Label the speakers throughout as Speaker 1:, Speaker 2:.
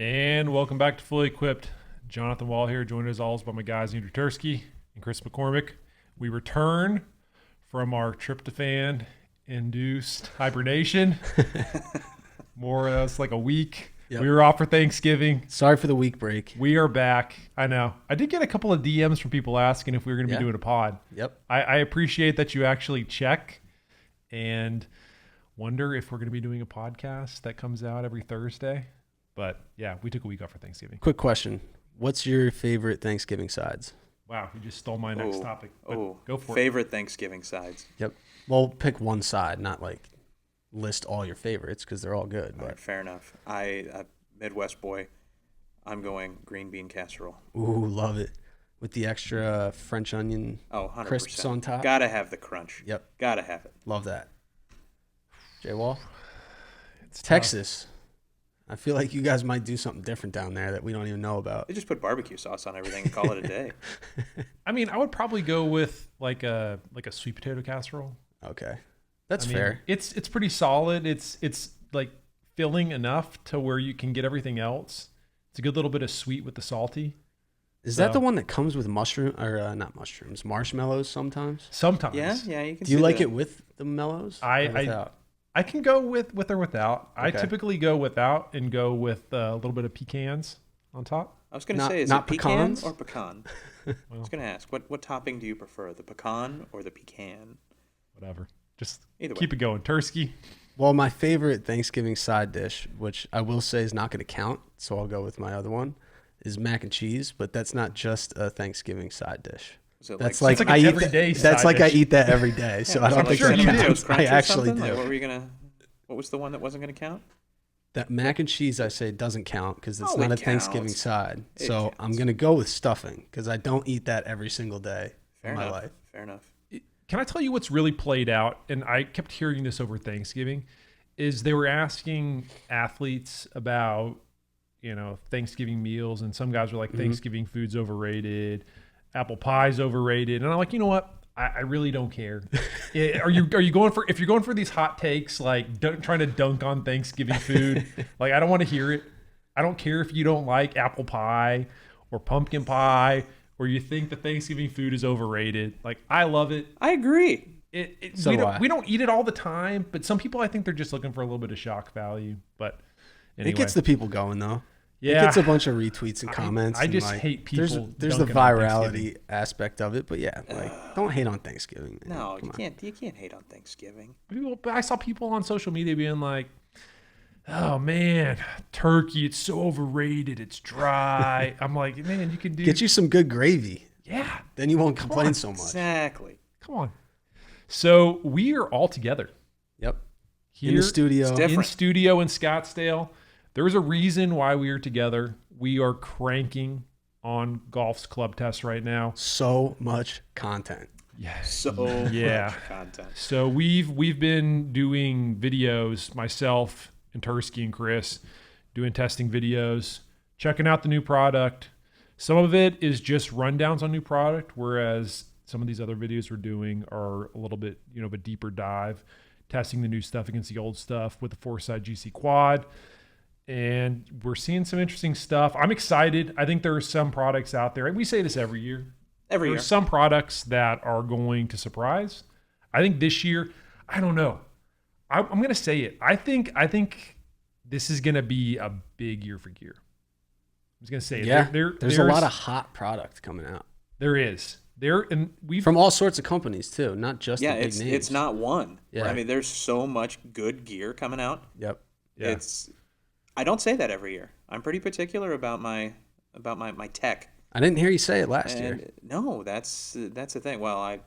Speaker 1: And welcome back to Fully Equipped. Jonathan Wall here, joined as always by my guys Andrew Tursky and Chris McCormick. We return from our tryptophan-induced hibernation. More or less like a week. Yep. We were off for Thanksgiving.
Speaker 2: Sorry for the week break.
Speaker 1: We are back. I know. I did get a couple of DMs from people asking if we were going to be doing a pod.
Speaker 2: Yep.
Speaker 1: I appreciate that you actually check and wonder if we're going to be doing a podcast that comes out every Thursday. But yeah, we took a week off for Thanksgiving.
Speaker 2: Quick question. What's your favorite Thanksgiving sides?
Speaker 1: Wow, you just stole my next topic. Go for it.
Speaker 3: Favorite Thanksgiving sides.
Speaker 2: Yep. Well, pick one side, not like list all your favorites because they're all good.
Speaker 3: All right, fair enough. I Midwest boy. I'm going green bean casserole.
Speaker 2: Ooh, love it. With the extra French onion
Speaker 3: 100%.
Speaker 2: crisps on top.
Speaker 3: Gotta have the crunch.
Speaker 2: Yep.
Speaker 3: Gotta have it.
Speaker 2: Love that. Jay Wall?
Speaker 1: It's
Speaker 2: Texas. I feel like you guys might do something different down there that we don't even know about.
Speaker 3: They just put barbecue sauce on everything and call it a day.
Speaker 1: I mean, I would probably go with like a sweet potato casserole.
Speaker 2: Okay. That's fair.
Speaker 1: It's pretty solid. It's like filling enough to where you can get everything else. It's a good little bit of sweet with the salty.
Speaker 2: Is that the one that comes with not mushrooms, marshmallows sometimes?
Speaker 1: Sometimes.
Speaker 3: Yeah, you can.
Speaker 2: Do you like it with the mellows?
Speaker 1: I can go with or without. Okay. I typically go without and go with a little bit of pecans on top.
Speaker 3: I was going to say, is it pecan or pecan? I was going to ask, what topping do you prefer, the pecan or the pecan?
Speaker 1: Whatever. Just
Speaker 3: Either
Speaker 1: keep
Speaker 3: way.
Speaker 1: it going. Tursky.
Speaker 2: Well, my favorite Thanksgiving side dish, which I will say is not going to count, so I'll go with my other one, is mac and cheese, but that's not just a Thanksgiving side dish.
Speaker 3: That's
Speaker 1: like I eat that.
Speaker 2: That's like I eat that every day, so I don't think
Speaker 1: sure
Speaker 2: that
Speaker 1: you
Speaker 2: counts.
Speaker 1: do.
Speaker 2: I actually do.
Speaker 3: Like, what was the one that wasn't going to count?
Speaker 2: That mac and cheese, I say, doesn't count because it's not a Thanksgiving side.
Speaker 3: It
Speaker 2: so
Speaker 3: counts.
Speaker 2: I'm going to go with stuffing because I don't eat that every single day in my life.
Speaker 3: Fair enough.
Speaker 1: Can I tell you what's really played out? And I kept hearing this over Thanksgiving, is they were asking athletes about, Thanksgiving meals. And some guys were like, Thanksgiving food's overrated. Apple pie's overrated. And I'm like, you know what? I really don't care. Are you going for, if you're going for these hot takes, like trying to dunk on Thanksgiving food, like I don't want to hear it. I don't care if you don't like apple pie or pumpkin pie or you think the Thanksgiving food is overrated. Like I love it.
Speaker 3: I agree.
Speaker 1: We don't eat it all the time, but some people, I think they're just looking for a little bit of shock value. But anyway.
Speaker 2: It gets the people going though.
Speaker 1: Yeah.
Speaker 2: It gets a bunch of retweets and comments.
Speaker 1: I just hate people.
Speaker 2: There's the virality aspect of it, but yeah, don't hate on Thanksgiving. Man.
Speaker 3: No, you can't hate on Thanksgiving.
Speaker 1: I saw people on social media being like, "Oh man, turkey, it's so overrated. It's dry." I'm like, man, you can
Speaker 2: get you some good gravy.
Speaker 1: Yeah.
Speaker 2: Then you won't complain so much.
Speaker 3: Exactly.
Speaker 1: Come on. So we are all together.
Speaker 2: Yep.
Speaker 1: Here,
Speaker 2: in the studio.
Speaker 1: In studio in Scottsdale. There's a reason why we are together. We are cranking on Golf's club test right now.
Speaker 2: So much content.
Speaker 1: Yes.
Speaker 3: So much content.
Speaker 1: So we've been doing videos, myself and Tursky and Chris, doing testing videos, checking out the new product. Some of it is just rundowns on new product, whereas some of these other videos we're doing are a little bit, of a deeper dive, testing the new stuff against the old stuff with the Foresight GC Quad. And we're seeing some interesting stuff. I'm excited. I think there are some products out there. We say this every year. There are some products that are going to surprise. I think this year, I don't know. I'm going to say it. I think this is going to be a big year for gear. I'm just going to say it.
Speaker 2: Yeah, there's a lot of hot product coming out.
Speaker 1: There is.
Speaker 2: From all sorts of companies too, not just the big names.
Speaker 3: It's not one.
Speaker 2: Yeah.
Speaker 3: I mean, there's so much good gear coming out.
Speaker 2: Yep.
Speaker 1: Yeah.
Speaker 3: I don't say that every year. I'm pretty particular about my tech.
Speaker 2: I didn't hear you say it last year.
Speaker 3: No, that's the thing. Well,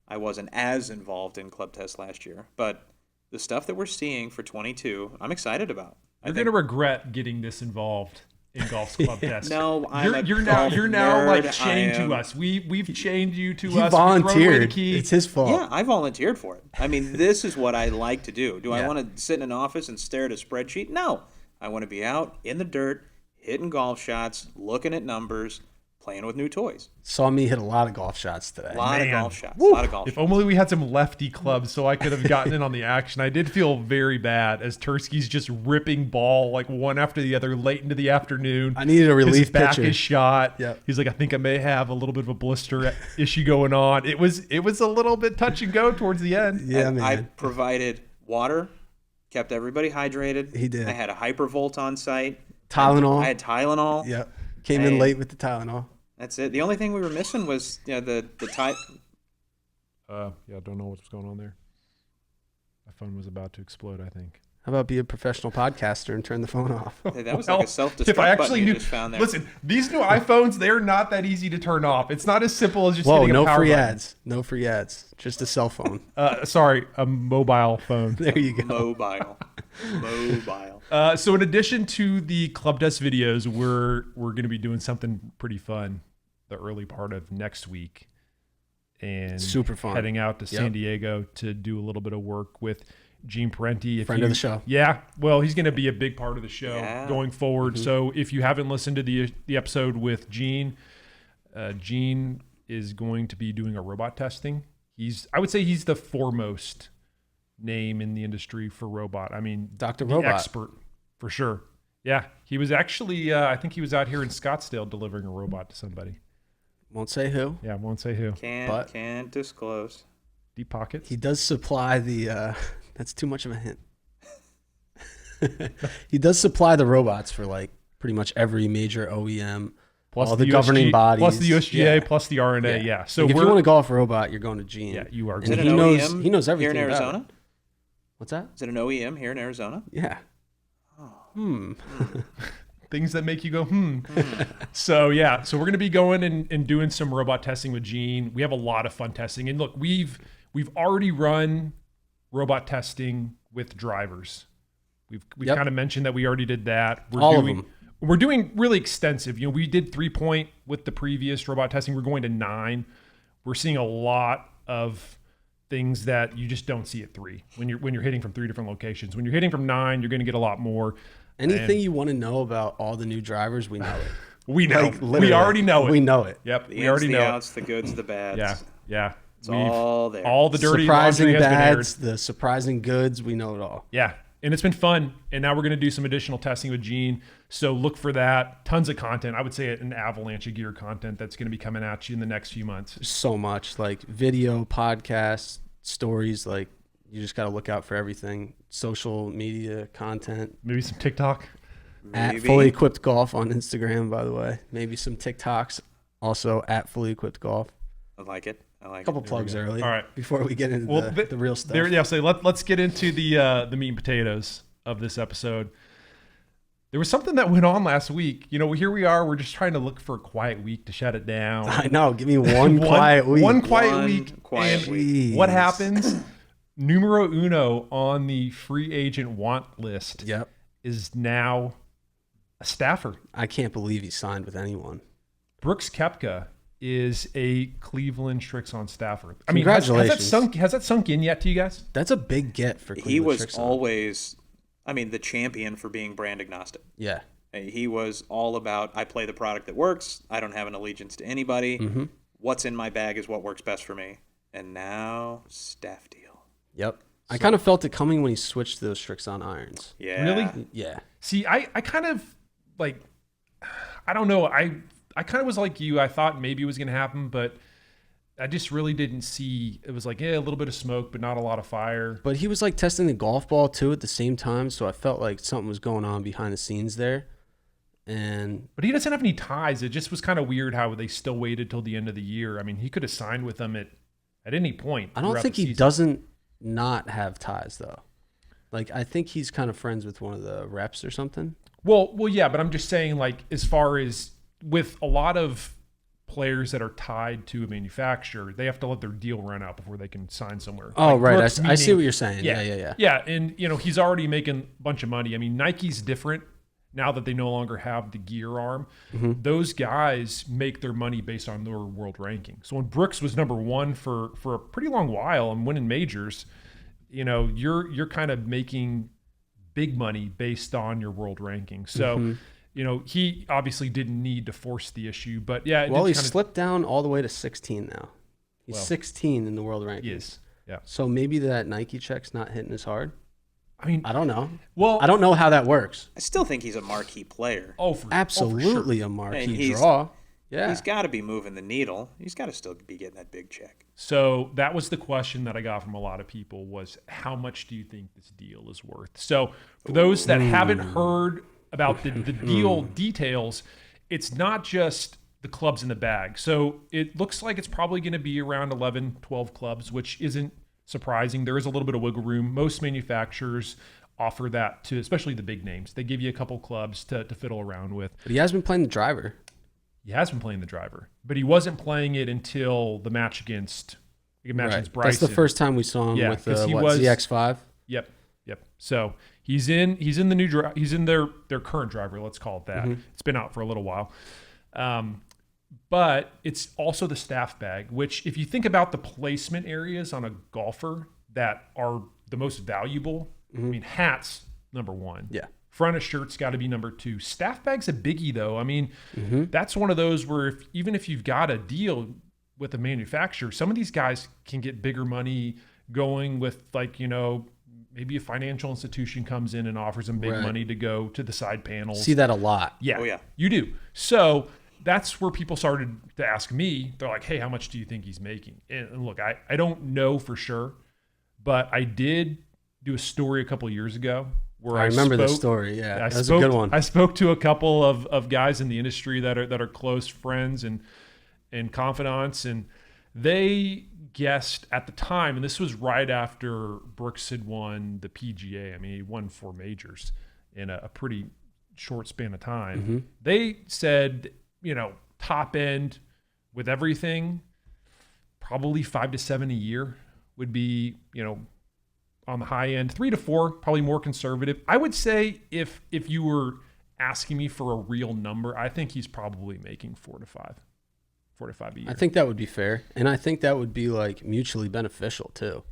Speaker 3: I wasn't as involved in club tests last year, but the stuff that we're seeing for 22, I'm excited about.
Speaker 1: You're going to regret getting this involved in Golf's club test.
Speaker 3: No,
Speaker 1: you're now like chained to us. We've chained you to us.
Speaker 2: He volunteered. It's his fault.
Speaker 3: Yeah, I volunteered for it. I mean, this is what I like to do. Do I want to sit in an office and stare at a spreadsheet? No. I want to be out in the dirt, hitting golf shots, looking at numbers, playing with new toys.
Speaker 2: Saw me hit a lot of golf shots today.
Speaker 3: A lot of
Speaker 1: Man.
Speaker 3: golf shots.
Speaker 1: Woo.
Speaker 3: A lot of golf
Speaker 1: If
Speaker 3: shots.
Speaker 1: only we had some lefty clubs so I could have gotten in on the action. I did feel very bad as Tursky's just ripping ball like one after the other late into the afternoon.
Speaker 2: I needed a relief
Speaker 1: His back
Speaker 2: pitcher.
Speaker 1: is shot.
Speaker 2: Yep.
Speaker 1: He's like, I think I may have a little bit of a blister issue going on. It was a little bit touch and go towards the end.
Speaker 2: Yeah,
Speaker 3: And
Speaker 2: man.
Speaker 3: I provided water, kept everybody hydrated.
Speaker 2: He did.
Speaker 3: I had a Hypervolt on site.
Speaker 2: Tylenol.
Speaker 3: I had Tylenol.
Speaker 2: Yep. Came in late with the Tylenol.
Speaker 3: That's it. The only thing we were missing was the type.
Speaker 1: Yeah, I don't know what's going on there. My phone was about to explode, I think.
Speaker 2: How about be a professional podcaster and turn the phone off?
Speaker 3: That was
Speaker 1: Well,
Speaker 3: like a self-destruct
Speaker 1: if I
Speaker 3: button
Speaker 1: actually
Speaker 3: you
Speaker 1: knew,
Speaker 3: just found there.
Speaker 1: listen, these new iPhones, they're not that easy to turn off. It's not as simple as just
Speaker 2: Whoa,
Speaker 1: hitting a
Speaker 2: no
Speaker 1: power
Speaker 2: free
Speaker 1: button.
Speaker 2: ads. No free ads. Just a cell phone.
Speaker 1: Sorry, a mobile phone.
Speaker 2: There you go.
Speaker 3: Mobile.
Speaker 1: So in addition to the club test videos, we're going to be doing something pretty fun the early part of next week, and
Speaker 2: Super fun.
Speaker 1: heading out to San
Speaker 2: Yep.
Speaker 1: Diego to do a little bit of work with Gene Parenti.
Speaker 2: Friend of the show.
Speaker 1: Yeah, well, he's going to be a big part of the show
Speaker 3: Yeah.
Speaker 1: going forward. So if you haven't listened to the episode with Gene, Gene is going to be doing a robot testing. I would say he's the foremost name in the industry for robot. I mean,
Speaker 2: Dr.
Speaker 1: the
Speaker 2: Robot.
Speaker 1: expert for sure. Yeah, he was actually. I think he was out here in Scottsdale delivering a robot to somebody.
Speaker 2: Won't say who.
Speaker 1: Yeah, won't say who.
Speaker 3: Can't disclose.
Speaker 1: Deep pockets.
Speaker 2: He does supply the. That's too much of a hint. He does supply the robots for like pretty much every major OEM.
Speaker 1: Plus
Speaker 2: all the governing bodies.
Speaker 1: plus the USGA,
Speaker 2: Yeah.
Speaker 1: plus the RNA. Yeah. So
Speaker 2: Like, if
Speaker 1: we're
Speaker 2: you want a golf robot, you're going to Gene.
Speaker 1: yeah, you are.
Speaker 2: And
Speaker 3: Is it
Speaker 2: he
Speaker 3: an
Speaker 2: knows.
Speaker 3: OEM
Speaker 2: He knows everything
Speaker 3: here in
Speaker 2: about
Speaker 3: Arizona?
Speaker 2: it. What's that?
Speaker 3: Is it an OEM here in Arizona?
Speaker 2: Yeah.
Speaker 1: Things that make you go So yeah, so we're gonna be going and doing some robot testing with Gene. We have a lot of fun testing, and look, we've already run robot testing with drivers. We've
Speaker 2: Yep.
Speaker 1: kind of mentioned that we already did that.
Speaker 2: All of them.
Speaker 1: We're doing really extensive. You know, we did 3-point with the previous robot testing. We're going to 9. We're seeing a lot of things that you just don't see at 3 when you're hitting from 3 different locations. When you're hitting from 9, you're going to get a lot more.
Speaker 2: Anything you want to know about all the new drivers, we know it.
Speaker 1: We know.
Speaker 2: Like,
Speaker 1: We
Speaker 2: literally,
Speaker 1: already know it.
Speaker 2: We know it.
Speaker 1: Yep.
Speaker 3: The
Speaker 1: We
Speaker 3: ins,
Speaker 1: already
Speaker 3: the
Speaker 1: know
Speaker 3: outs, the goods, the bads.
Speaker 1: it. Yeah.
Speaker 3: It's all there.
Speaker 1: All the dirty
Speaker 2: Surprising
Speaker 1: laundry has been aired.
Speaker 2: bads, the surprising goods, we know it all.
Speaker 1: Yeah. And it's been fun. And now we're going to do some additional testing with Gene. So look for that. Tons of content. I would say an avalanche of gear content that's going to be coming at you in the next few months.
Speaker 2: So much like video, podcasts, stories. Like you just got to look out for everything. Social media content.
Speaker 1: Maybe some TikTok.
Speaker 2: At
Speaker 3: Maybe.
Speaker 2: Fully Equipped Golf on Instagram, by the way. Maybe some TikToks. Also at Fully Equipped Golf.
Speaker 3: I like it. I like
Speaker 2: A couple
Speaker 3: it.
Speaker 2: plugs early.
Speaker 1: All right.
Speaker 2: Before we get into the real stuff.
Speaker 1: So let's get into the meat and potatoes of this episode. There was something that went on last week. You know, here we are. We're just trying to look for a quiet week to shut it down.
Speaker 2: I know. Give me one quiet week.
Speaker 1: One quiet
Speaker 3: One
Speaker 1: week.
Speaker 3: quiet
Speaker 1: and
Speaker 2: week.
Speaker 1: what happens? Numero uno on the free agent want list
Speaker 2: Yep.
Speaker 1: is now a staffer.
Speaker 2: I can't believe he signed with anyone.
Speaker 1: Brooks Koepka is a Cleveland Shrixon staffer. I mean,
Speaker 2: Congratulations.
Speaker 1: has that sunk in yet to you guys?
Speaker 2: That's a big get for Cleveland
Speaker 3: He was
Speaker 2: Shrixon.
Speaker 3: always, the champion for being brand agnostic.
Speaker 2: Yeah.
Speaker 3: He was all about, I play the product that works. I don't have an allegiance to anybody.
Speaker 2: Mm-hmm.
Speaker 3: What's in my bag is what works best for me. And now, staff deal.
Speaker 2: Yep. I kind of felt it coming when he switched to those Shrixon irons.
Speaker 3: Yeah.
Speaker 1: Really?
Speaker 2: Yeah.
Speaker 1: See, I kind of like, I don't know. I kind of was like you. I thought maybe it was going to happen, but I just really didn't see. It was like, a little bit of smoke, but not a lot of fire.
Speaker 2: But he was like testing the golf ball too at the same time, so I felt like something was going on behind the scenes there.
Speaker 1: But he doesn't have any ties. It just was kind of weird how they still waited till the end of the year. I mean, he could have signed with them at any point.
Speaker 2: I don't
Speaker 1: throughout
Speaker 2: think
Speaker 1: the
Speaker 2: he
Speaker 1: season.
Speaker 2: doesn't not have ties though. Like I think he's kind of friends with one of the reps or something.
Speaker 1: Well, yeah, but I'm just saying, like, as far as with a lot of players that are tied to a manufacturer, they have to let their deal run out before they can sign somewhere.
Speaker 2: Oh,
Speaker 1: Like
Speaker 2: right.
Speaker 1: Brooks,
Speaker 2: I see
Speaker 1: meaning-
Speaker 2: what you're saying. Yeah.
Speaker 1: Yeah, and he's already making a bunch of money. I mean, Nike's different now that they no longer have the gear arm.
Speaker 2: Mm-hmm.
Speaker 1: Those guys make their money based on their world ranking. So when Brooks was number 1 for a pretty long while and winning majors, you're kind of making big money based on your world ranking. So he obviously didn't need to force the issue, but yeah.
Speaker 2: Well, he slipped down all the way to 16 now. He's 16 in the world rankings.
Speaker 1: He is. Yeah.
Speaker 2: So maybe that Nike check's not hitting as hard.
Speaker 1: I mean,
Speaker 2: I don't know.
Speaker 1: Well,
Speaker 2: I don't know how that works.
Speaker 3: I still think he's a marquee player.
Speaker 2: Absolutely
Speaker 1: for sure.
Speaker 2: a marquee draw. Yeah.
Speaker 3: He's got to be moving the needle. He's got to still be getting that big check.
Speaker 1: So that was the question that I got from a lot of people was, how much do you think this deal is worth? So for those that haven't heard about the deal details, it's not just the clubs in the bag. So it looks like it's probably going to be around 11, 12 clubs, which isn't surprising. There is a little bit of wiggle room. Most manufacturers offer that to, especially the big names. They give you a couple clubs to fiddle around with.
Speaker 2: But he has been playing the driver.
Speaker 1: He has been playing the driver, but he wasn't playing it until the match against Bryson.
Speaker 2: That's the first time we saw him with the ZX5.
Speaker 1: Yep. So he's in the new he's in their current driver. Let's call it that. It's been out for a little while. But it's also the staff bag, which if you think about the placement areas on a golfer that are the most valuable, I mean, hats, number one.
Speaker 2: Yeah.
Speaker 1: Front of shirt's got to be number two. Staff bag's a biggie, though. I mean, that's one of those where even if you've got a deal with a manufacturer, some of these guys can get bigger money going with, like, maybe a financial institution comes in and offers them big money to go to the side panels.
Speaker 2: See that a lot.
Speaker 1: Yeah.
Speaker 3: Oh, yeah.
Speaker 1: You do. So that's where people started to ask me. They're like, hey, how much do you think he's making? And look, I don't know for sure, but I did do a story a couple of years ago where I
Speaker 2: remember the story. Yeah, that was a good one.
Speaker 1: I spoke to a couple of guys in the industry that are close friends and confidants, and they guessed at the time, and this was right after Brooks had won the PGA. I mean, he won 4 majors in a pretty short span of time. They said, top end with everything, probably 5 to 7 a year would be, on the high end. 3 to 4, probably more conservative. I would say if you were asking me for a real number, I think he's probably making 4 to 5 a year.
Speaker 2: I think that would be fair. And I think that would be like mutually beneficial too.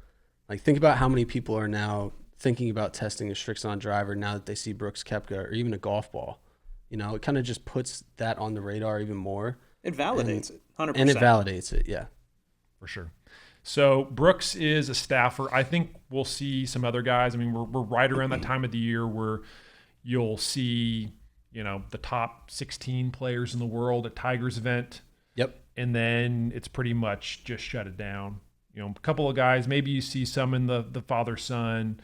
Speaker 2: Like, think about how many people are now thinking about testing a Srixon driver now that they see Brooks Koepka or even a golf ball. It kind of just puts that on the radar even more.
Speaker 3: It validates it, 100%.
Speaker 2: And it validates it, yeah.
Speaker 1: For sure. So Brooks is a staffer. I think we'll see some other guys. I mean, we're right around that time of the year where you'll see, the top 16 players in the world at Tiger's event.
Speaker 2: Yep.
Speaker 1: And then it's pretty much just shut it down. A couple of guys, maybe you see some in the father-son,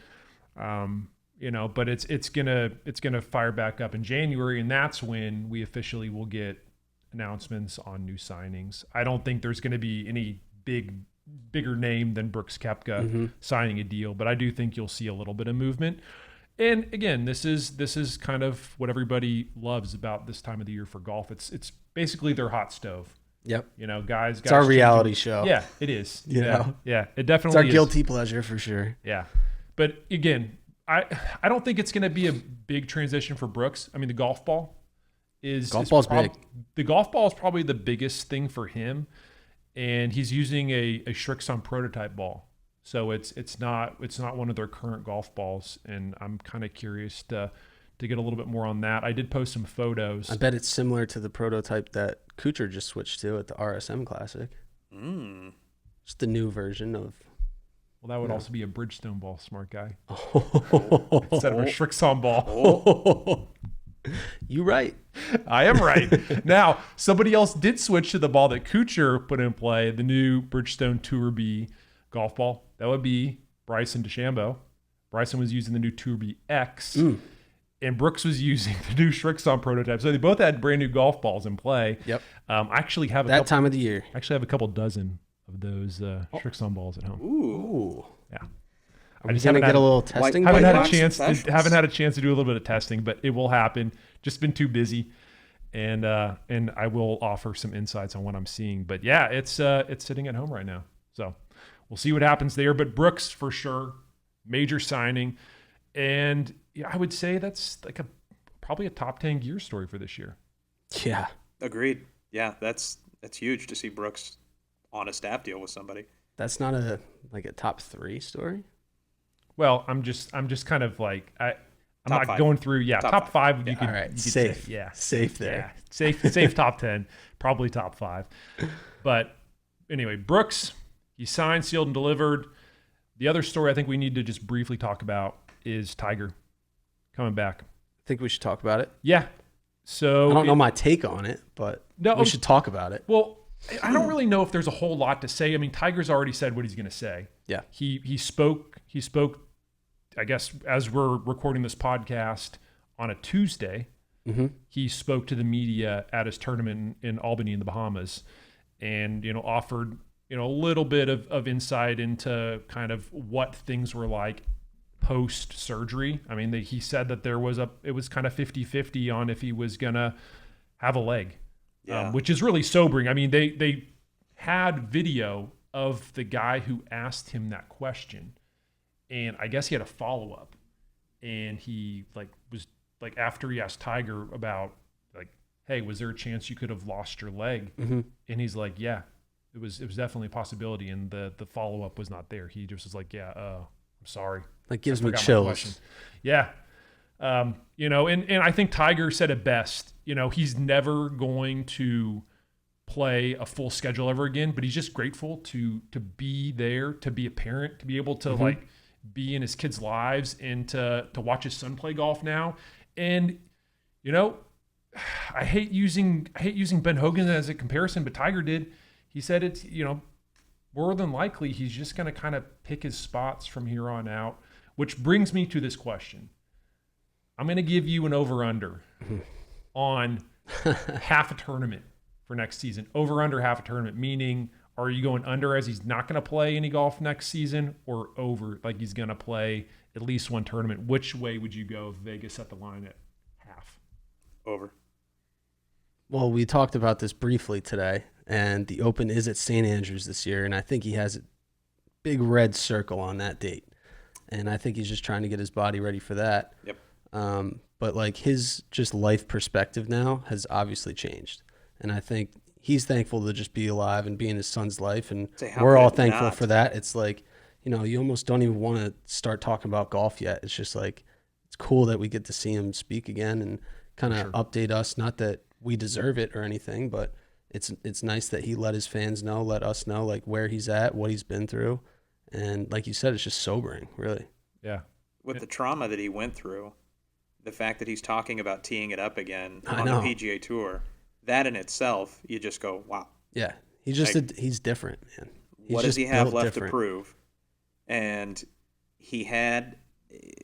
Speaker 1: but it's gonna fire back up in January, and that's when we officially will get announcements on new signings. I don't think there's going to be any bigger name than Brooks Koepka signing a deal, but I do think you'll see a little bit of movement. And again, this is kind of what everybody loves about this time of the year for golf. It's basically their hot stove.
Speaker 2: Yep.
Speaker 1: Guys.
Speaker 2: It's our reality show.
Speaker 1: Yeah, it is.
Speaker 2: Yeah,
Speaker 1: it definitely
Speaker 2: it's our
Speaker 1: is.
Speaker 2: guilty pleasure for sure.
Speaker 1: Yeah. But again, I don't think it's going to be a big transition for Brooks. I mean, the golf ball is
Speaker 2: big.
Speaker 1: The golf ball is probably the biggest thing for him, and he's using a Srixon prototype ball. So it's not one of their current golf balls, and I'm kind of curious to get a little bit more on that. I did post some photos.
Speaker 2: I bet it's similar to the prototype that Kuchar just switched to at the RSM Classic. Just the new version of.
Speaker 1: Well, that would also be a Bridgestone ball, smart guy.
Speaker 2: Instead
Speaker 1: of a Srixon ball.
Speaker 2: You right.
Speaker 1: I am right. Now, somebody else did switch to the ball that Kuchar put in play, the new Bridgestone Tour B golf ball. That would be Bryson DeChambeau. Bryson was using the new Tour B X. And Brooks was using the new Srixon prototype. So they both had brand new golf balls in play.
Speaker 2: Yep.
Speaker 1: I actually have
Speaker 2: time of the year.
Speaker 1: Actually have a couple dozen of those Srixon balls at home.
Speaker 2: Ooh.
Speaker 1: Yeah.
Speaker 2: I just haven't had a little testing.
Speaker 1: Haven't had a chance to do a little bit of testing, but it will happen. Just been too busy, and I will offer some insights on what I'm seeing. But yeah, it's sitting at home right now, so we'll see what happens there. But Brooks for sure, major signing, and yeah, I would say that's like probably a top 10 gear story for this year.
Speaker 2: Yeah,
Speaker 3: agreed. Yeah, that's huge to see Brooks on a staff deal with somebody.
Speaker 2: That's not a top 3 story.
Speaker 1: Well, I'm just kind of like I'm
Speaker 3: Top
Speaker 1: not
Speaker 3: five.
Speaker 1: going through. Yeah, top five. You can.
Speaker 2: All right,
Speaker 1: You could
Speaker 2: safe.
Speaker 1: Say, yeah,
Speaker 2: Safe there.
Speaker 1: Yeah, safe top 10, probably top 5. But anyway, Brooks, he signed, sealed, and delivered. The other story I think we need to just briefly talk about is Tiger coming back.
Speaker 2: I think we should talk about it.
Speaker 1: Yeah. So
Speaker 2: I don't know my take on it, but we should talk about it.
Speaker 1: Well, I don't really know if there's a whole lot to say. I mean, Tiger's already said what he's going to say.
Speaker 2: Yeah.
Speaker 1: He spoke, I guess, as we're recording this podcast on a Tuesday.
Speaker 2: Mm-hmm.
Speaker 1: He spoke to the media at his tournament in Albany in the Bahamas and, offered, a little bit of insight into kind of what things were like post surgery. I mean, he said that it was kind of 50-50 on if he was going to have a leg, which is really sobering. I mean, they had video of the guy who asked him that question, and I guess he had a follow-up, and he was after he asked Tiger about hey, was there a chance you could have lost your leg?
Speaker 2: Mm-hmm.
Speaker 1: And he's like, yeah, it was definitely a possibility. And the follow-up was not there. He just was like, yeah, I'm sorry.
Speaker 2: That gives me chills.
Speaker 1: Yeah. And I think Tiger said it best. He's never going to play a full schedule ever again, but he's just grateful to be there, to be a parent, to be able to be in his kids' lives and to watch his son play golf now. And, I hate using Ben Hogan as a comparison, but Tiger did. He said it's, more than likely he's just going to kind of pick his spots from here on out, which brings me to this question. I'm going to give you an over-under on half a tournament for next season. Over-under half a tournament, meaning are you going under as he's not going to play any golf next season, or over like he's going to play at least one tournament? Which way would you go if Vegas set the line at half?
Speaker 3: Over.
Speaker 2: Well, we talked about this briefly today, and the Open is at St. Andrews this year, and I think he has a big red circle on that date. And I think he's just trying to get his body ready for that.
Speaker 3: Yep.
Speaker 2: But his just life perspective now has obviously changed. And I think he's thankful to just be alive and be in his son's life. And we're all thankful for that. It's you almost don't even want to start talking about golf yet. It's just it's cool that we get to see him speak again and kind of update us. Not that we deserve it or anything, but it's nice that he let his fans know, let us know where he's at, what he's been through. And like you said, it's just sobering, really.
Speaker 1: Yeah.
Speaker 3: With the trauma that he went through, the fact that he's talking about teeing it up again on the PGA Tour, that in itself, you just go, wow.
Speaker 2: Yeah. He's he's different, man.
Speaker 3: What does he have left to prove? And he had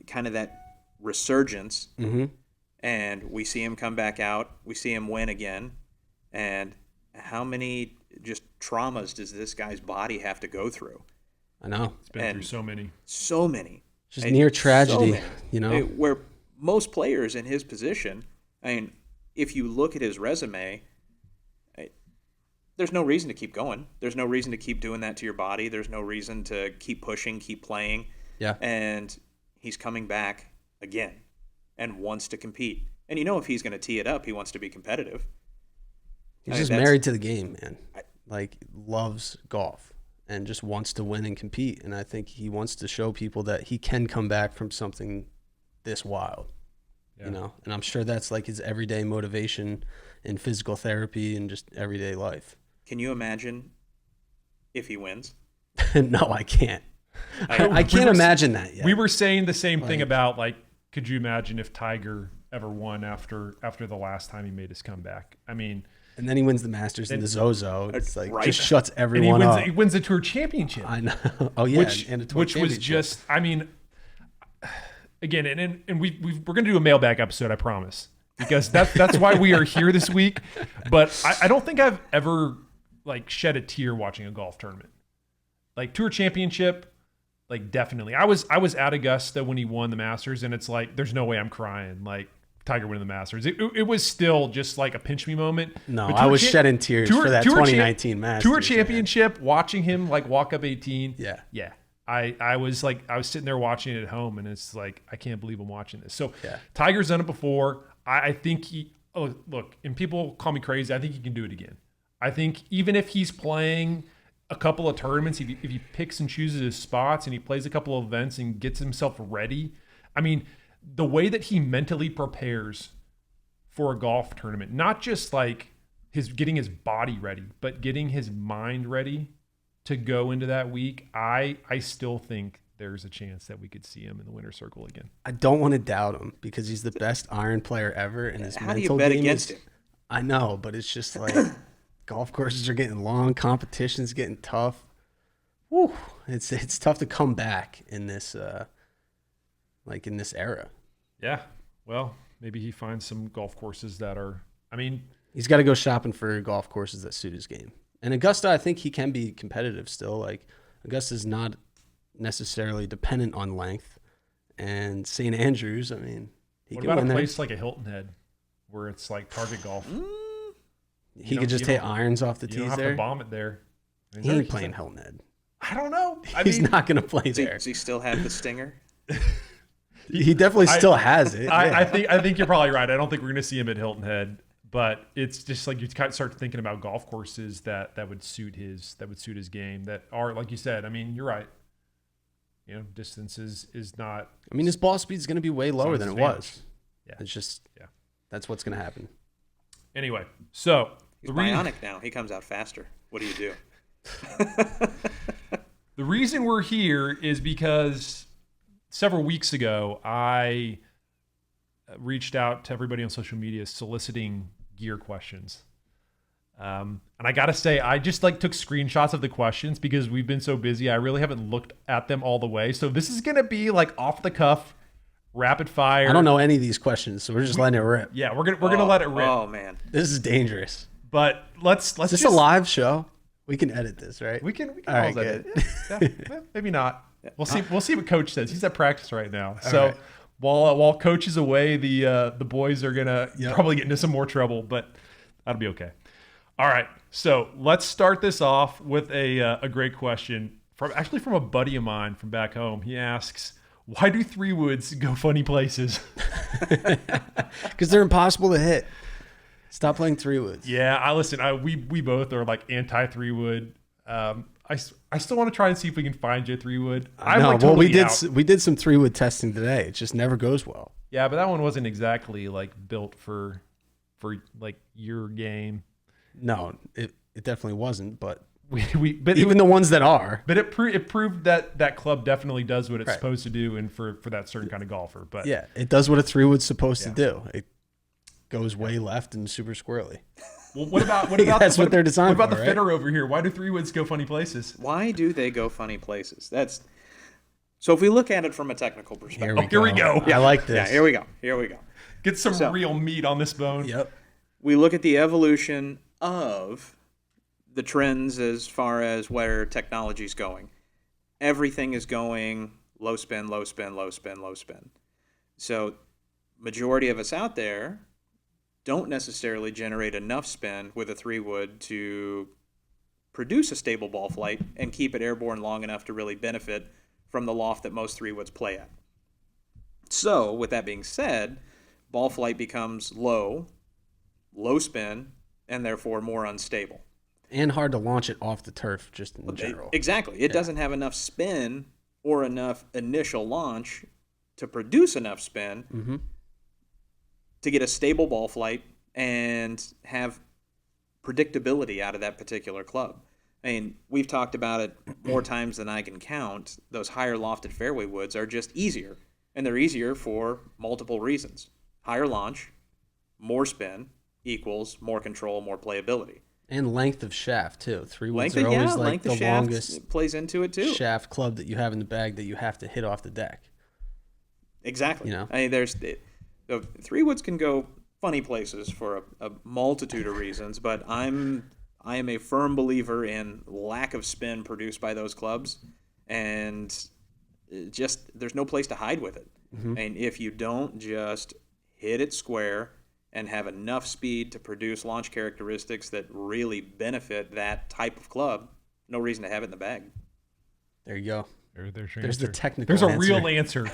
Speaker 3: kind of that resurgence, and we see him come back out. We see him win again. And how many just traumas does this guy's body have to go through?
Speaker 2: I know.
Speaker 1: It's been through so many.
Speaker 3: So many.
Speaker 2: Just near tragedy,
Speaker 3: Where most players in his position, if you look at his resume, there's no reason to keep going. There's no reason to keep doing that to your body. There's no reason to keep pushing, keep playing.
Speaker 2: Yeah.
Speaker 3: And he's coming back again and wants to compete. And if he's going to tee it up, he wants to be competitive.
Speaker 2: He's just married to the game, man. Loves golf and just wants to win and compete. And I think he wants to show people that he can come back from something this wild, And I'm sure that's his everyday motivation in physical therapy and just everyday life.
Speaker 3: Can you imagine if he wins?
Speaker 2: No, I can't. I can't imagine that yet.
Speaker 1: We were saying the same thing about could you imagine if Tiger ever won after the last time he made his comeback? I mean,
Speaker 2: and then he wins the Masters in the Zozo. It's just shuts
Speaker 1: and
Speaker 2: everyone up.
Speaker 1: He wins the Tour Championship.
Speaker 2: I know. Oh yeah,
Speaker 1: which was just. I mean, again, and we're going to do a mailbag episode, I promise, because that's why we are here this week. But I don't think I've ever shed a tear watching a golf tournament. Tour Championship, definitely. I was at Augusta when he won the Masters, and it's there's no way I'm crying. Tiger winning the Masters. It was still just a pinch me moment.
Speaker 2: No, I was shedding tears for that 2019 Masters.
Speaker 1: Tour Championship, watching him walk up 18.
Speaker 2: Yeah.
Speaker 1: Yeah. I was sitting there watching it at home, and it's I can't believe I'm watching this. So Tiger's done it before. I think look, and people call me crazy, I think he can do it again. I think even if he's playing a couple of tournaments, if he picks and chooses his spots and he plays a couple of events and gets himself ready, the way that he mentally prepares for a golf tournament, not just like getting his body ready, but getting his mind ready to go into that week, I still think there's a chance that we could see him in the winner's circle again.
Speaker 2: I don't want to doubt him because he's the best iron player ever, and his
Speaker 3: How do
Speaker 2: mental
Speaker 3: you bet
Speaker 2: game
Speaker 3: against
Speaker 2: is,
Speaker 3: him?
Speaker 2: I know, but it's just like golf courses are getting long, competition's getting tough. Woo, it's tough to come back in this in this era.
Speaker 1: Yeah. Well, maybe he finds some golf courses that are, I mean,
Speaker 2: He's got to go shopping for golf courses that suit his game. And Augusta, I think he can be competitive still. Like, Augusta's not necessarily dependent on length. And St. Andrews, I mean, he
Speaker 1: what
Speaker 2: can
Speaker 1: about
Speaker 2: win
Speaker 1: a
Speaker 2: there.
Speaker 1: place like a Hilton Head where it's like target golf?
Speaker 2: He could just hit irons off the
Speaker 1: You don't
Speaker 2: tees
Speaker 1: have
Speaker 2: there.
Speaker 1: to bomb it there. I mean,
Speaker 2: He
Speaker 1: there-
Speaker 2: ain't playing Hilton Head.
Speaker 1: I don't know.
Speaker 2: He's not going to play there.
Speaker 3: Does he still have the stinger?
Speaker 2: He definitely still has it.
Speaker 1: I think you're probably right. I don't think we're going to see him at Hilton Head, but it's just like you kind of start thinking about golf courses that would suit his game, that are, like you said. I mean, you're right. You know, distance is not.
Speaker 2: I mean, his ball speed is going to be way lower than it was.
Speaker 1: Yeah.
Speaker 2: It's just, that's what's going to happen.
Speaker 1: Anyway, so
Speaker 3: He's bionic now. He comes out faster. What do you do?
Speaker 1: the reason we're here is because several weeks ago I reached out to everybody on social media soliciting gear questions. And I got to say, I just took screenshots of the questions because we've been so busy. I really haven't looked at them all the way. So this is going to be off the cuff, rapid fire.
Speaker 2: I don't know any of these questions, so we're just letting it rip.
Speaker 1: Yeah, we're gonna let it rip.
Speaker 3: Oh man,
Speaker 2: This is dangerous.
Speaker 1: But let's
Speaker 2: Is this
Speaker 1: just
Speaker 2: a live show? We can edit this, right?
Speaker 1: We can
Speaker 2: All right,
Speaker 1: pause it.
Speaker 2: good.
Speaker 1: Yeah, maybe not. We'll see. We'll see what Coach says. He's at practice right now. So
Speaker 2: right.
Speaker 1: while Coach is away, the boys are gonna probably get into some more trouble, but that'll be okay. All right. So let's start this off with a great question from a buddy of mine from back home. He asks, "Why do 3-woods go funny places?"
Speaker 2: Because they're impossible to hit. Stop playing 3-woods.
Speaker 1: Yeah, we both are anti 3-wood. I still want to try and see if we can find you a 3-wood.
Speaker 2: We did some 3-wood testing today. It just never goes well.
Speaker 1: Yeah, but that one wasn't exactly built for your game.
Speaker 2: No, it definitely wasn't. But
Speaker 1: But
Speaker 2: even the ones that are.
Speaker 1: But it proved that club definitely does what it's supposed to do, and for that certain kind of golfer. But
Speaker 2: yeah, it does what a 3-wood's supposed to do. It goes way left and super squirrely.
Speaker 1: Well, what about
Speaker 2: that's what they're designed
Speaker 1: What about
Speaker 2: for,
Speaker 1: the fitter over here? Why do 3-woods go funny places?
Speaker 3: why do they go funny places? So if we look at it from a technical perspective.
Speaker 1: Here we go.
Speaker 2: I like this.
Speaker 3: Yeah, here we go.
Speaker 1: Get some real meat on this bone.
Speaker 2: Yep.
Speaker 3: We look at the evolution of the trends as far as where technology's going. Everything is going low spin, low spin, low spin, low spin. So majority of us out there don't necessarily generate enough spin with a 3-wood to produce a stable ball flight and keep it airborne long enough to really benefit from the loft that most 3-woods play at. So with that being said, ball flight becomes low spin, and therefore more unstable.
Speaker 2: And hard to launch it off the turf just in general.
Speaker 3: Exactly. It doesn't have enough spin or enough initial launch to produce enough spin to get a stable ball flight and have predictability out of that particular club. I mean, we've talked about it more times than I can count. Those higher lofted fairway woods are just easier, and they're easier for multiple reasons. Higher launch, more spin equals more control, more playability.
Speaker 2: And length of shaft, too. 3-woods
Speaker 3: Length
Speaker 2: are always
Speaker 3: length
Speaker 2: the
Speaker 3: of shaft
Speaker 2: longest
Speaker 3: plays into it, too.
Speaker 2: shaft club that you have in the bag that you have to hit off the deck.
Speaker 3: Exactly.
Speaker 2: You know?
Speaker 3: I mean, the 3-woods can go funny places for a multitude of reasons, but I am a firm believer in lack of spin produced by those clubs, and just there's no place to hide with it. And if you don't just hit it square and have enough speed to produce launch characteristics that really benefit that type of club, no reason to have it in the bag.
Speaker 2: There you go.
Speaker 1: There's your
Speaker 2: There's
Speaker 1: answer.
Speaker 2: the technical
Speaker 1: There's a
Speaker 2: answer.
Speaker 1: real answer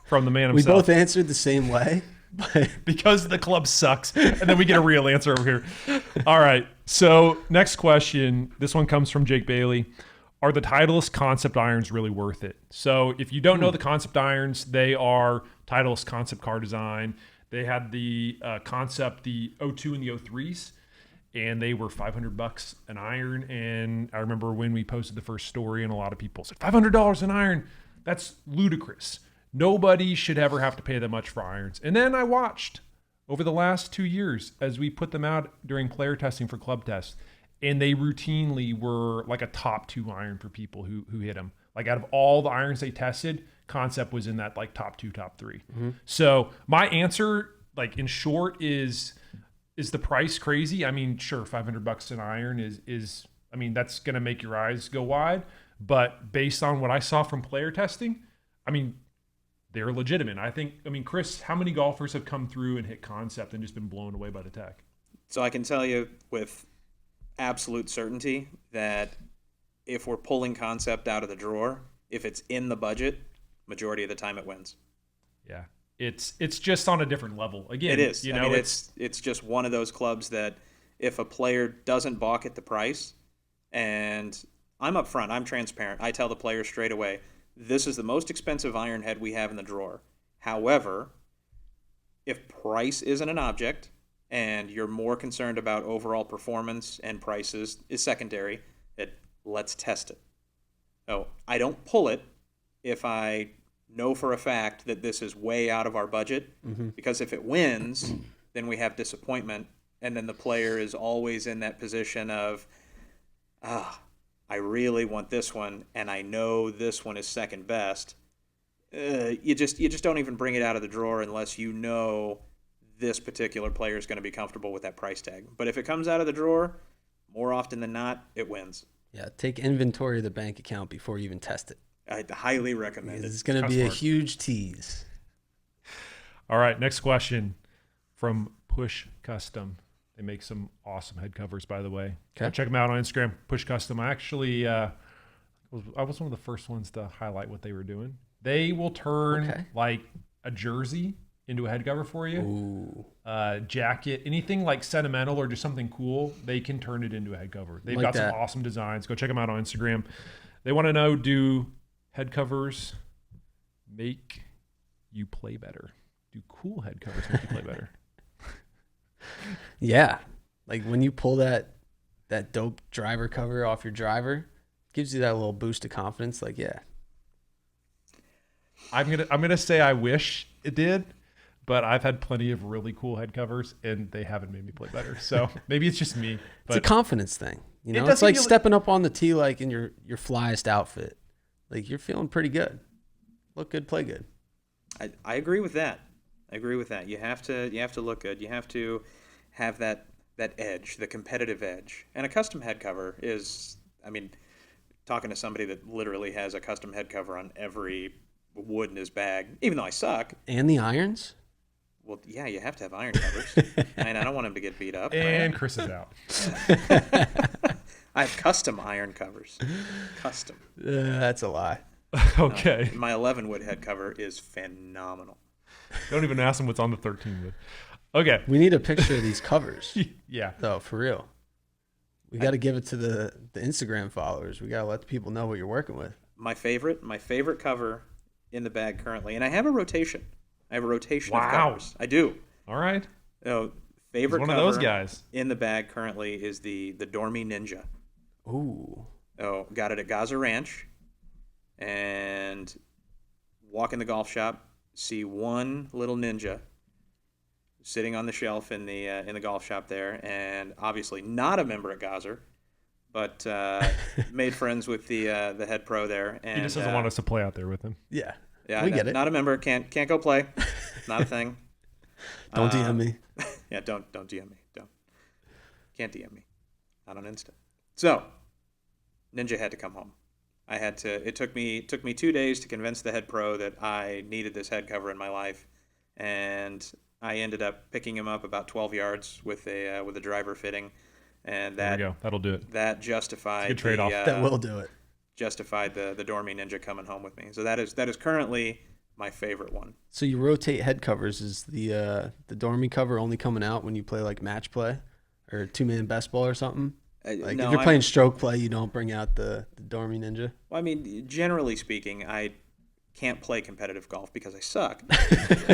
Speaker 1: from the man
Speaker 2: We
Speaker 1: himself.
Speaker 2: both answered the same way. But
Speaker 1: Because the club sucks, and then we get a real answer over here. All right. So next question. This one comes from Jake Bailey. Are the Titleist concept irons really worth it? So if you don't know the concept irons, they are Titleist concept car design. They had the concept, the 02 and the 03s, and they were $500 an iron. And I remember when we posted the first story, and a lot of people said, $500 an iron? That's ludicrous. Nobody should ever have to pay that much for irons. And then I watched over the last 2 years as we put them out during player testing for club tests, and they routinely were like a top 2 iron for people who hit them. Like out of all the irons they tested, concept was in that like top 2, top 3. So my answer, like in short, is the price crazy? I mean, sure, $500 an iron is I mean, that's going to make your eyes go wide. But based on what I saw from player testing, I mean, they're legitimate. I mean, Chris, how many golfers have come through and hit concept and just been blown away by the tech?
Speaker 3: So I can tell you with absolute certainty that if we're pulling concept out of the drawer, if it's in the budget, majority of the time it wins.
Speaker 1: Yeah. It's just on a different level. Again,
Speaker 3: it is.
Speaker 1: You
Speaker 3: I
Speaker 1: know,
Speaker 3: mean, it's just one of those clubs that if a player doesn't balk at the price, and I'm upfront, I'm transparent, I tell the player straight away, this is the most expensive iron head we have in the drawer. However, if price isn't an object and you're more concerned about overall performance and prices is secondary, let's test it. So I don't pull it if I know for a fact that this is way out of our budget, because if it wins, then we have disappointment, and then the player is always in that position of, I really want this one, and I know this one is second best. You just don't even bring it out of the drawer unless you know this particular player is going to be comfortable with that price tag. But if it comes out of the drawer, more often than not, it wins.
Speaker 2: Yeah, take inventory of the bank account before you even test it.
Speaker 3: I highly recommend it.
Speaker 2: It's going to be a huge tease.
Speaker 1: All right, next question from Push Custom. They make some awesome head covers, by the way.
Speaker 2: Okay.
Speaker 1: Check them out on Instagram, Push Custom. I actually, I was one of the first ones to highlight what they were doing. They will turn like a jersey into a head cover for you. Jacket, anything like sentimental or just something cool, they can turn it into a head cover. They've got some awesome designs. Go check them out on Instagram. They want to know, do head covers make you play better? Do cool head covers make you play better?
Speaker 2: Yeah. Like when you pull that dope driver cover off your driver, gives you that little boost of confidence. Like, yeah.
Speaker 1: I'm gonna say I wish it did, but I've had plenty of really cool head covers and they haven't made me play better. So maybe it's just me. But
Speaker 2: it's a confidence thing. You know, it's like stepping up on the tee like in your flyest outfit. Like you're feeling pretty good. Look good, play good.
Speaker 3: I agree with that. You have to look good. You have to have that edge, the competitive edge. And a custom head cover is, I mean, talking to somebody that literally has a custom head cover on every wood in his bag, even though I suck.
Speaker 2: And the irons?
Speaker 3: Well, yeah, you have to have iron covers. And I don't want him to get beat up.
Speaker 1: And Chris is out.
Speaker 3: I have custom iron covers. Custom.
Speaker 2: That's a lie.
Speaker 1: Okay.
Speaker 3: My 11 wood head cover is phenomenal.
Speaker 1: Don't even ask him what's on the 13 wood. Okay.
Speaker 2: We need a picture of these covers.
Speaker 1: Yeah.
Speaker 2: No, for real. We got to give it to the Instagram followers. We got to let the people know what you're working with.
Speaker 3: My favorite cover in the bag currently, and I have a rotation. Of covers. I do.
Speaker 1: All right.
Speaker 3: Favorite
Speaker 1: He's one
Speaker 3: cover
Speaker 1: of those guys
Speaker 3: in the bag currently is the Dormy Ninja.
Speaker 2: Ooh.
Speaker 3: Got it at Gaza Ranch, and walk in the golf shop, see one little ninja sitting on the shelf in the golf shop there, and obviously not a member at Gaza, but made friends with the head pro there. And
Speaker 1: he just doesn't want us to play out there with him.
Speaker 2: Yeah.
Speaker 3: Yeah,
Speaker 2: we get it.
Speaker 3: Not a member, can't go play. Not a thing.
Speaker 2: Don't DM me.
Speaker 3: Yeah, don't DM me. Can't DM me. Not on Insta. So, Ninja had to come home. It took me 2 days to convince the head pro that I needed this head cover in my life, and I ended up picking him up about 12 yards with a driver fitting, and
Speaker 1: there we go. That'll do it.
Speaker 3: That justified
Speaker 1: it's a good trade-off.
Speaker 2: That will do it.
Speaker 3: Justified the Dormy Ninja coming home with me. So that is currently my favorite one.
Speaker 2: So you rotate head covers. Is the Dormy cover only coming out when you play like match play or 2-man best ball or something? Like
Speaker 3: no,
Speaker 2: if you're playing stroke play, you don't bring out the Dormy Ninja?
Speaker 3: Well, I mean, generally speaking, can't play competitive golf because I suck.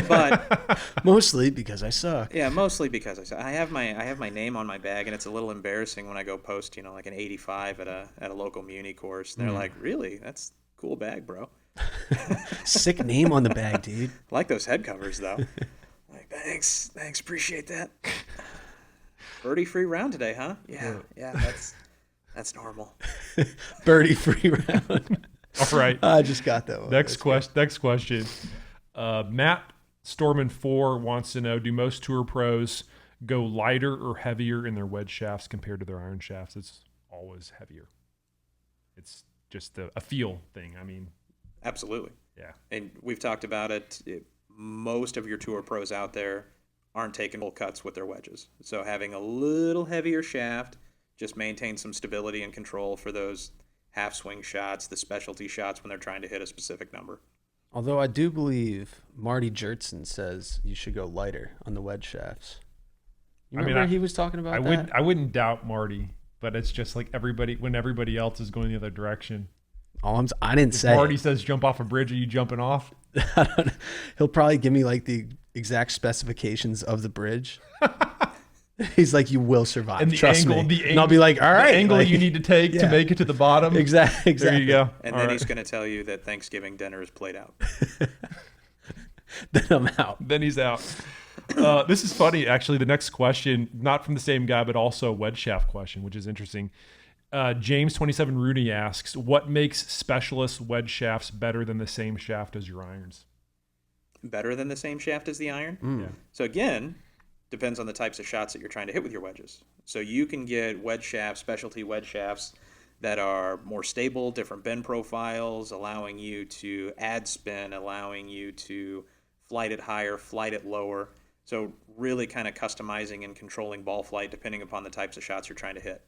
Speaker 3: But
Speaker 2: mostly because I suck.
Speaker 3: Yeah, mostly because I suck. I have my name on my bag, and it's a little embarrassing when I go post, like an 85 at a local muni course. And they're like, "Really? That's a cool bag, bro."
Speaker 2: Sick name on the bag, dude.
Speaker 3: I like those head covers though. Like, thanks, appreciate that. Birdie free round today, huh? Yeah, that's normal.
Speaker 2: Birdie free round.
Speaker 1: All right.
Speaker 2: I just got that one.
Speaker 1: Next question. Matt Storman 4 wants to know, do most tour pros go lighter or heavier in their wedge shafts compared to their iron shafts? It's always heavier. It's just a feel thing. I mean,
Speaker 3: absolutely.
Speaker 1: Yeah.
Speaker 3: And we've talked about it. Most of your tour pros out there aren't taking full cuts with their wedges. So having a little heavier shaft just maintains some stability and control for those half swing shots, the specialty shots when they're trying to hit a specific number.
Speaker 2: Although I do believe Marty Jertson says you should go lighter on the wedge shafts. You remember he was talking about that?
Speaker 1: I wouldn't doubt Marty, but it's just like when everybody else is going the other direction.
Speaker 2: I didn't say
Speaker 1: Marty says jump off a bridge, are you jumping off?
Speaker 2: He'll probably give me like the exact specifications of the bridge. He's like, you will survive.
Speaker 1: And
Speaker 2: Trust me. And I'll be like, all right.
Speaker 1: The angle you need to take to make it to the bottom.
Speaker 2: Exactly.
Speaker 1: There you go.
Speaker 3: And then he's going to tell you that Thanksgiving dinner is played out.
Speaker 2: Then I'm out.
Speaker 1: Then he's out. This is funny, actually. The next question, not from the same guy, but also a wedge shaft question, which is interesting. James27 Rooney asks, what makes specialist wedge shafts better than the same shaft as your irons?
Speaker 3: Better than the same shaft as the iron?
Speaker 1: Yeah.
Speaker 3: So again, depends on the types of shots that you're trying to hit with your wedges. So you can get wedge shafts, specialty wedge shafts that are more stable, different bend profiles, allowing you to add spin, allowing you to flight it higher, flight it lower. So really kind of customizing and controlling ball flight depending upon the types of shots you're trying to hit.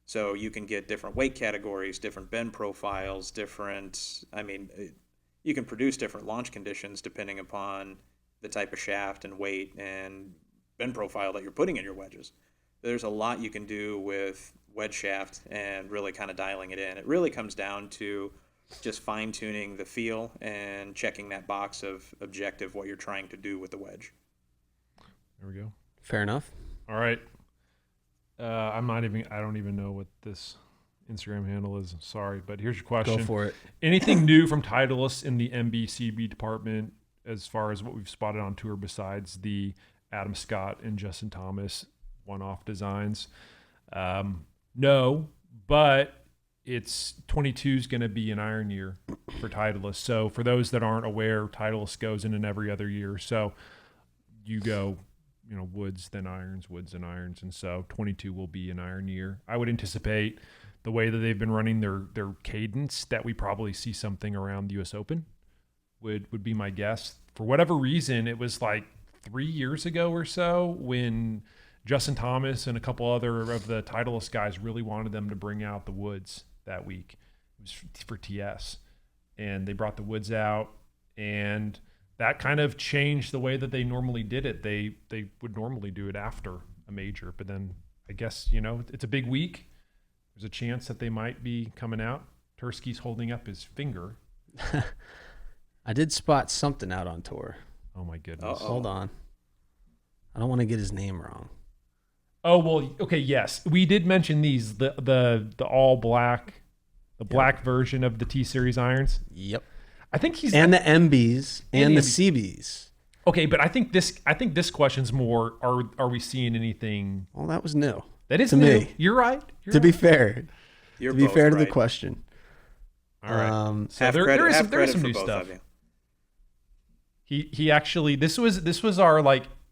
Speaker 3: So you can get different weight categories, different bend profiles, you can produce different launch conditions depending upon the type of shaft and weight and bend profile that you're putting in your wedges. There's a lot you can do with wedge shaft and really kind of dialing it in. It really comes down to just fine-tuning the feel and checking that box of objective, what you're trying to do with the wedge.
Speaker 1: There we go.
Speaker 2: Fair enough.
Speaker 1: All right. I don't even know what this Instagram handle is. Sorry, but here's your question.
Speaker 2: Go for it.
Speaker 1: Anything new from Titleist in the MBCB department as far as what we've spotted on tour besides the Adam Scott and Justin Thomas one-off designs? No, but it's 22 is going to be an iron year for Titleist. So for those that aren't aware, Titleist goes in every other year. So you go, woods, then irons, woods, and irons. And so 22 will be an iron year. I would anticipate the way that they've been running their cadence that we probably see something around the US Open would be my guess. For whatever reason, it was like 3 years ago or so when Justin Thomas and a couple other of the Titleist guys really wanted them to bring out the woods that week. It was for TS. And they brought the woods out, and that kind of changed the way that they normally did it. They would normally do it after a major, but then I guess, it's a big week. There's a chance that they might be coming out. Tursky's holding up his finger.
Speaker 2: I did spot something out on tour.
Speaker 1: Oh my goodness.
Speaker 2: Hold on. I don't want to get his name wrong.
Speaker 1: Oh, well, okay, yes. We did mention these, the all black, black version of the T-Series irons.
Speaker 2: Yep.
Speaker 1: I think he's...
Speaker 2: And the MBs and the CBs.
Speaker 1: Okay, but I think this question's more, are we seeing anything...
Speaker 2: Well, that was new.
Speaker 1: That is
Speaker 2: to
Speaker 1: new.
Speaker 2: me.
Speaker 1: You're right.
Speaker 2: To be fair.
Speaker 3: You're
Speaker 2: to be fair to
Speaker 3: right.
Speaker 2: the question.
Speaker 1: All right.
Speaker 3: So there is some new stuff.
Speaker 1: He actually, this was our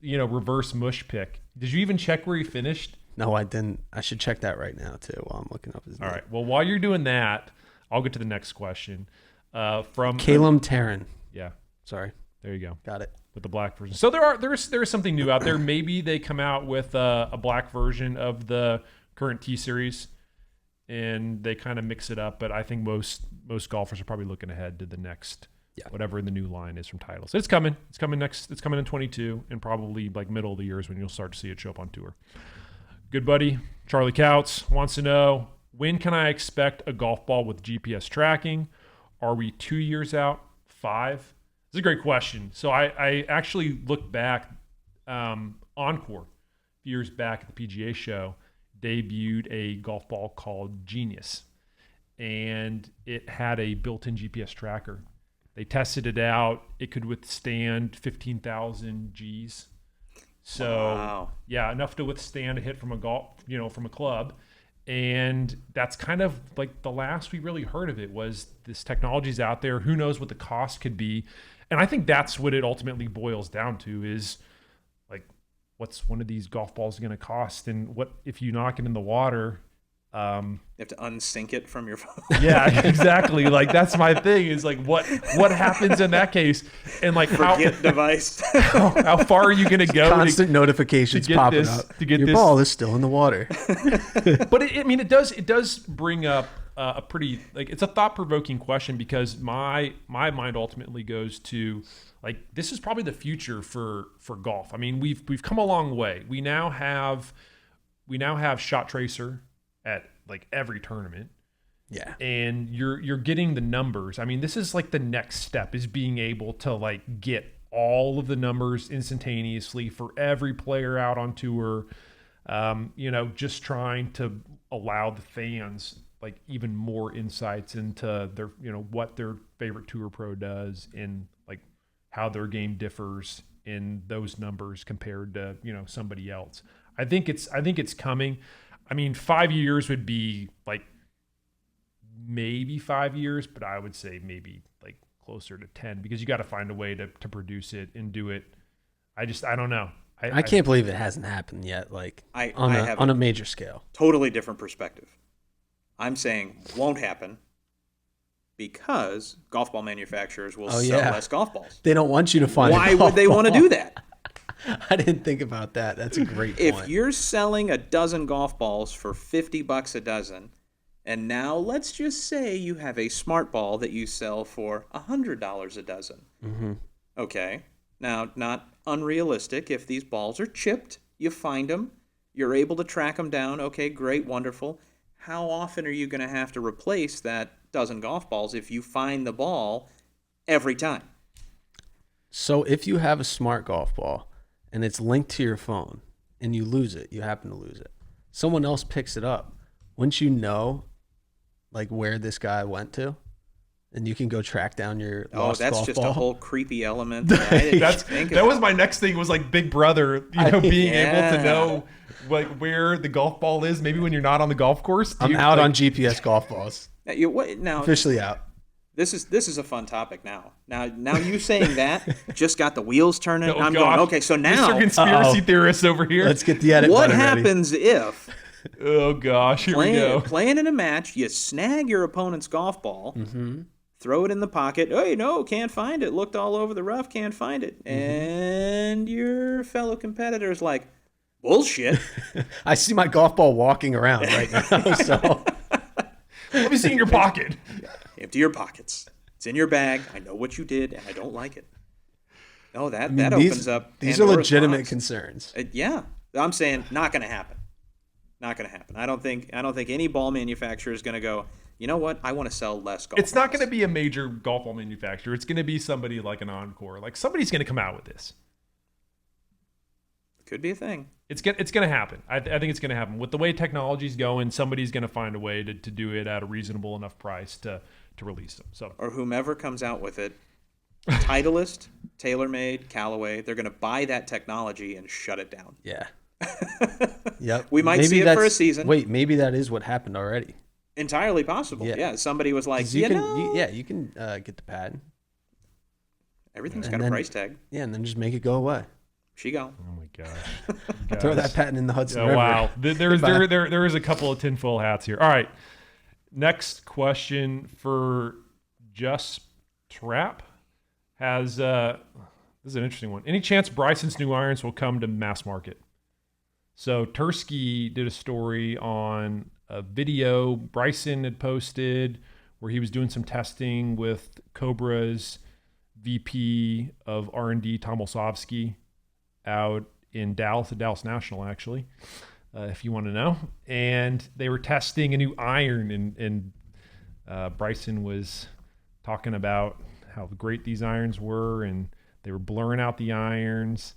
Speaker 1: reverse mush pick. Did you even check where he finished?
Speaker 2: No, I didn't. I should check that right now too while I'm looking up his name.
Speaker 1: All right. Well, while you're doing that, I'll get to the next question. From
Speaker 2: Calum Taryn.
Speaker 1: Yeah.
Speaker 2: Sorry.
Speaker 1: There you go.
Speaker 2: Got it.
Speaker 1: With the black version. So there is something new out there. Maybe they come out with a black version of the current T-Series and they kind of mix it up. But I think most golfers are probably looking ahead to the next, whatever the new line is from Titleist. So it's coming. It's coming next. It's coming in 22, and probably like middle of the year is when you'll start to see it show up on tour. Good buddy Charlie Couts wants to know, when can I expect a golf ball with GPS tracking? Are we 2 years out, 5? It's a great question. So I actually looked back. Encore, a few years back at the PGA show, debuted a golf ball called Genius, and it had a built-in GPS tracker. They tested it out. It could withstand 15,000 Gs. So yeah, enough to withstand a hit from from a club. And that's kind of like the last we really heard of it. Was this technology's out there. Who knows what the cost could be? And I think that's what it ultimately boils down to is like, what's one of these golf balls going to cost? And what if you knock it in the water?
Speaker 3: You have to unsync it from your phone.
Speaker 1: Yeah, exactly. Like that's my thing is like what happens in that case, and like
Speaker 3: forget device.
Speaker 1: How far are you going to go?
Speaker 2: Constant notifications popping up.
Speaker 1: To get
Speaker 2: your ball is still in the water.
Speaker 1: But it does bring up a pretty it's a thought provoking question because my mind ultimately goes to like this is probably the future for golf. I mean we've come a long way. We now have Shot Tracer at like every tournament.
Speaker 2: Yeah.
Speaker 1: And you're getting the numbers. I mean, this is like the next step is being able to like get all of the numbers instantaneously for every player out on tour. Just trying to allow the fans like even more insights into their, what their favorite tour pro does and like how their game differs in those numbers compared to, somebody else. I think it's coming. I mean, 5 years would be like maybe 5 years, but I would say maybe like closer to 10 because you got to find a way to produce it and do it. I don't know.
Speaker 2: I can't believe it hasn't happened yet. Like on a major scale.
Speaker 3: Totally different perspective. I'm saying won't happen because golf ball manufacturers will sell less golf balls.
Speaker 2: They don't want you to find.
Speaker 3: Why would they want to do that?
Speaker 2: I didn't think about that. That's a great point.
Speaker 3: If you're selling a dozen golf balls for $50 a dozen, and now let's just say you have a smart ball that you sell for $100 a dozen.
Speaker 2: Mm-hmm.
Speaker 3: Okay. Now, not unrealistic. If these balls are chipped, you find them. You're able to track them down. Okay, great, wonderful. How often are you going to have to replace that dozen golf balls if you find the ball every time?
Speaker 2: So if you have a smart golf ball, and it's linked to your phone, and you lose it, you happen to lose it. Someone else picks it up. Wouldn't you know, like, where this guy went to? And you can go track down your lost golf ball.
Speaker 3: Oh, that's just a whole creepy element that I didn't think about.
Speaker 1: That was my next thing was, like, Big Brother, being able to know, like, where the golf ball is, maybe when you're not on the golf course.
Speaker 2: I'm out on GPS golf balls.
Speaker 3: Now,
Speaker 2: officially out.
Speaker 3: This is a fun topic now. Now you saying that just got the wheels turning.
Speaker 1: Oh,
Speaker 3: I'm
Speaker 1: gosh.
Speaker 3: going, okay, so now
Speaker 1: Mr. Conspiracy theorist over here.
Speaker 2: Let's get the edit
Speaker 3: what
Speaker 2: button
Speaker 3: happens
Speaker 2: ready.
Speaker 3: if
Speaker 1: oh gosh, here we go.
Speaker 3: Playing in a match, you snag your opponent's golf ball, throw it in the pocket. Oh, can't find it. Looked all over the rough, can't find it. And your fellow competitor's like, bullshit.
Speaker 2: I see my golf ball walking around right now. So
Speaker 1: let me see in your pocket.
Speaker 3: Empty your pockets. It's in your bag. I know what you did, and I don't like it. No, that opens up.
Speaker 2: These are legitimate concerns.
Speaker 3: Yeah, I'm saying not going to happen. Not going to happen. I don't think any ball manufacturer is going to go, you know what? I want to sell less golf balls.
Speaker 1: It's not going to be a major golf ball manufacturer. It's going to be somebody like an Encore. Like somebody's going to come out with this.
Speaker 3: Could be a thing.
Speaker 1: It's going to happen. I think it's going to happen. With the way technology's going, somebody's going to find a way to do it at a reasonable enough price to release them. So,
Speaker 3: or whomever comes out with it, Titleist, TaylorMade, Callaway, they're going to buy that technology and shut it down.
Speaker 2: Yeah. Yep.
Speaker 3: We might see it for a season.
Speaker 2: Wait, maybe that is what happened already.
Speaker 3: Entirely possible. Yeah. Somebody was like, you can get the patent.
Speaker 1: Everything's
Speaker 3: got a price tag.
Speaker 2: Yeah, and then just make it go away.
Speaker 3: She go.
Speaker 1: Oh my gosh.
Speaker 2: Throw that patent in the Hudson River.
Speaker 1: Wow. There is a couple of tinfoil hats here. All right. Next question for Just Trap has this is an interesting one. Any chance Bryson's new irons will come to mass market? So Tursky did a story on a video Bryson had posted where he was doing some testing with Cobra's VP of R&D, Tom Olsovsky, out in Dallas, at Dallas National, actually, if you want to know. And they were testing a new iron, and Bryson was talking about how great these irons were, and they were blurring out the irons,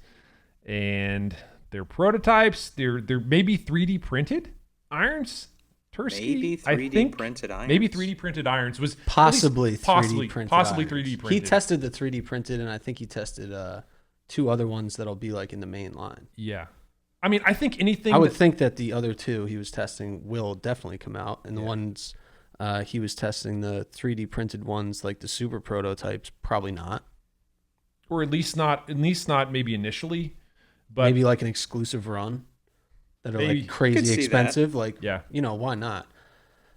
Speaker 1: and they're prototypes. They're maybe 3D printed irons. Tursky,
Speaker 3: maybe 3D printed irons.
Speaker 1: Maybe 3D printed irons was
Speaker 2: possibly 3D printed.
Speaker 1: Possibly
Speaker 2: irons.
Speaker 1: 3D printed.
Speaker 2: He tested the 3D printed, and I think he tested 2 other ones that'll be like in the main line.
Speaker 1: Yeah. I mean, I think anything.
Speaker 2: I would think that the other 2 he was testing will definitely come out, and the ones he was testing, the 3D printed ones, like the super prototypes, probably not.
Speaker 1: Or at least not maybe initially, but
Speaker 2: maybe like an exclusive run that are
Speaker 1: maybe.
Speaker 2: like crazy expensive.
Speaker 3: That.
Speaker 2: Like, you know, why not?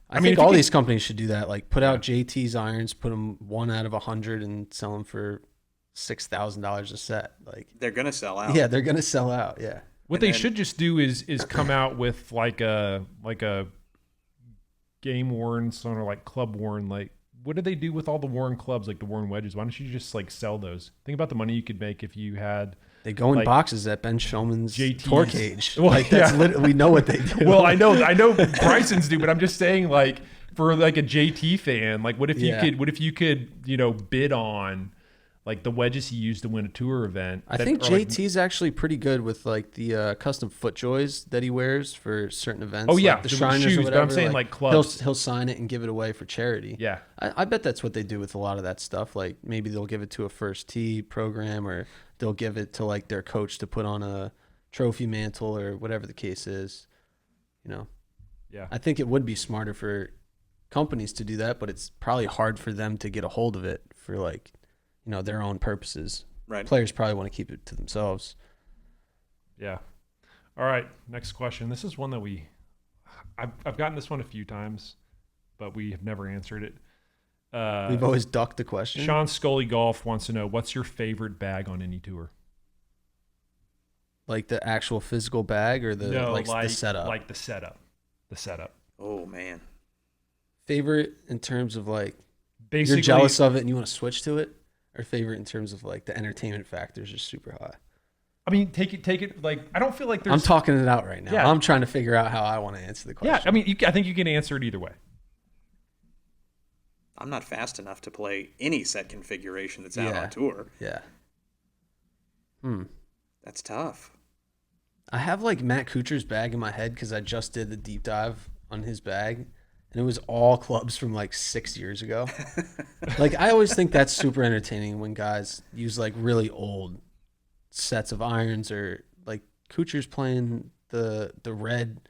Speaker 2: I
Speaker 1: mean,
Speaker 2: think all these companies should do that. Like, put out JT's irons, put them 1 out of 100, and sell them for $6,000 a set. Like,
Speaker 3: they're gonna sell out.
Speaker 2: Yeah, they're gonna sell out. Yeah.
Speaker 1: What they should just do is come out with like a game worn, sort of like club worn. Like, what do they do with all the worn clubs, like the worn wedges? Why don't you just like sell those? Think about the money you could make if you had.
Speaker 2: They go in
Speaker 1: like,
Speaker 2: boxes at Ben Shulman's
Speaker 1: JT's.
Speaker 2: tour cage.
Speaker 1: Well,
Speaker 2: like, that's literally, we know what they do.
Speaker 1: Well, I know Bryson's do, but I'm just saying, like, for like a JT fan, like, what if you could, you know, bid on like the wedges he used to win a tour event?
Speaker 2: I think JT's actually pretty good with like the custom FootJoys that he wears for certain events.
Speaker 1: Oh yeah,
Speaker 2: like the Shriners
Speaker 1: shoes,
Speaker 2: or whatever.
Speaker 1: but I'm saying like clubs.
Speaker 2: He'll sign it and give it away for charity.
Speaker 1: Yeah,
Speaker 2: I bet that's what they do with a lot of that stuff. Like, maybe they'll give it to a first tee program, or they'll give it to like their coach to put on a trophy mantle, or whatever the case is. You know.
Speaker 1: Yeah.
Speaker 2: I think it would be smarter for companies to do that, but it's probably hard for them to get a hold of it for like, you know, their own purposes.
Speaker 3: Right.
Speaker 2: Players probably want to keep it to themselves.
Speaker 1: Yeah. All right. Next question. This is one that I've gotten this one a few times, but we have never answered it.
Speaker 2: We've always ducked the question.
Speaker 1: Sean Scully Golf wants to know, what's your favorite bag on any tour?
Speaker 2: Like the actual physical bag, or the the setup?
Speaker 1: Like the setup. The setup.
Speaker 3: Oh man.
Speaker 2: Favorite in terms of like,
Speaker 1: basically,
Speaker 2: you're jealous of it and you want to switch to it, or favorite in terms of like the entertainment factors are super high?
Speaker 1: I mean, take it. Like, I don't feel like there's.
Speaker 2: I'm talking it out right now.
Speaker 1: Yeah.
Speaker 2: I'm trying to figure out how I want to answer the question.
Speaker 1: Yeah, I mean, I think you can answer it either way.
Speaker 3: I'm not fast enough to play any set configuration that's out on tour.
Speaker 2: Yeah.
Speaker 3: That's tough.
Speaker 2: I have like Matt Kuchar's bag in my head because I just did the deep dive on his bag, and it was all clubs from like 6 years ago. Like, I always think that's super entertaining when guys use like really old sets of irons, or like Kuchar's playing the red.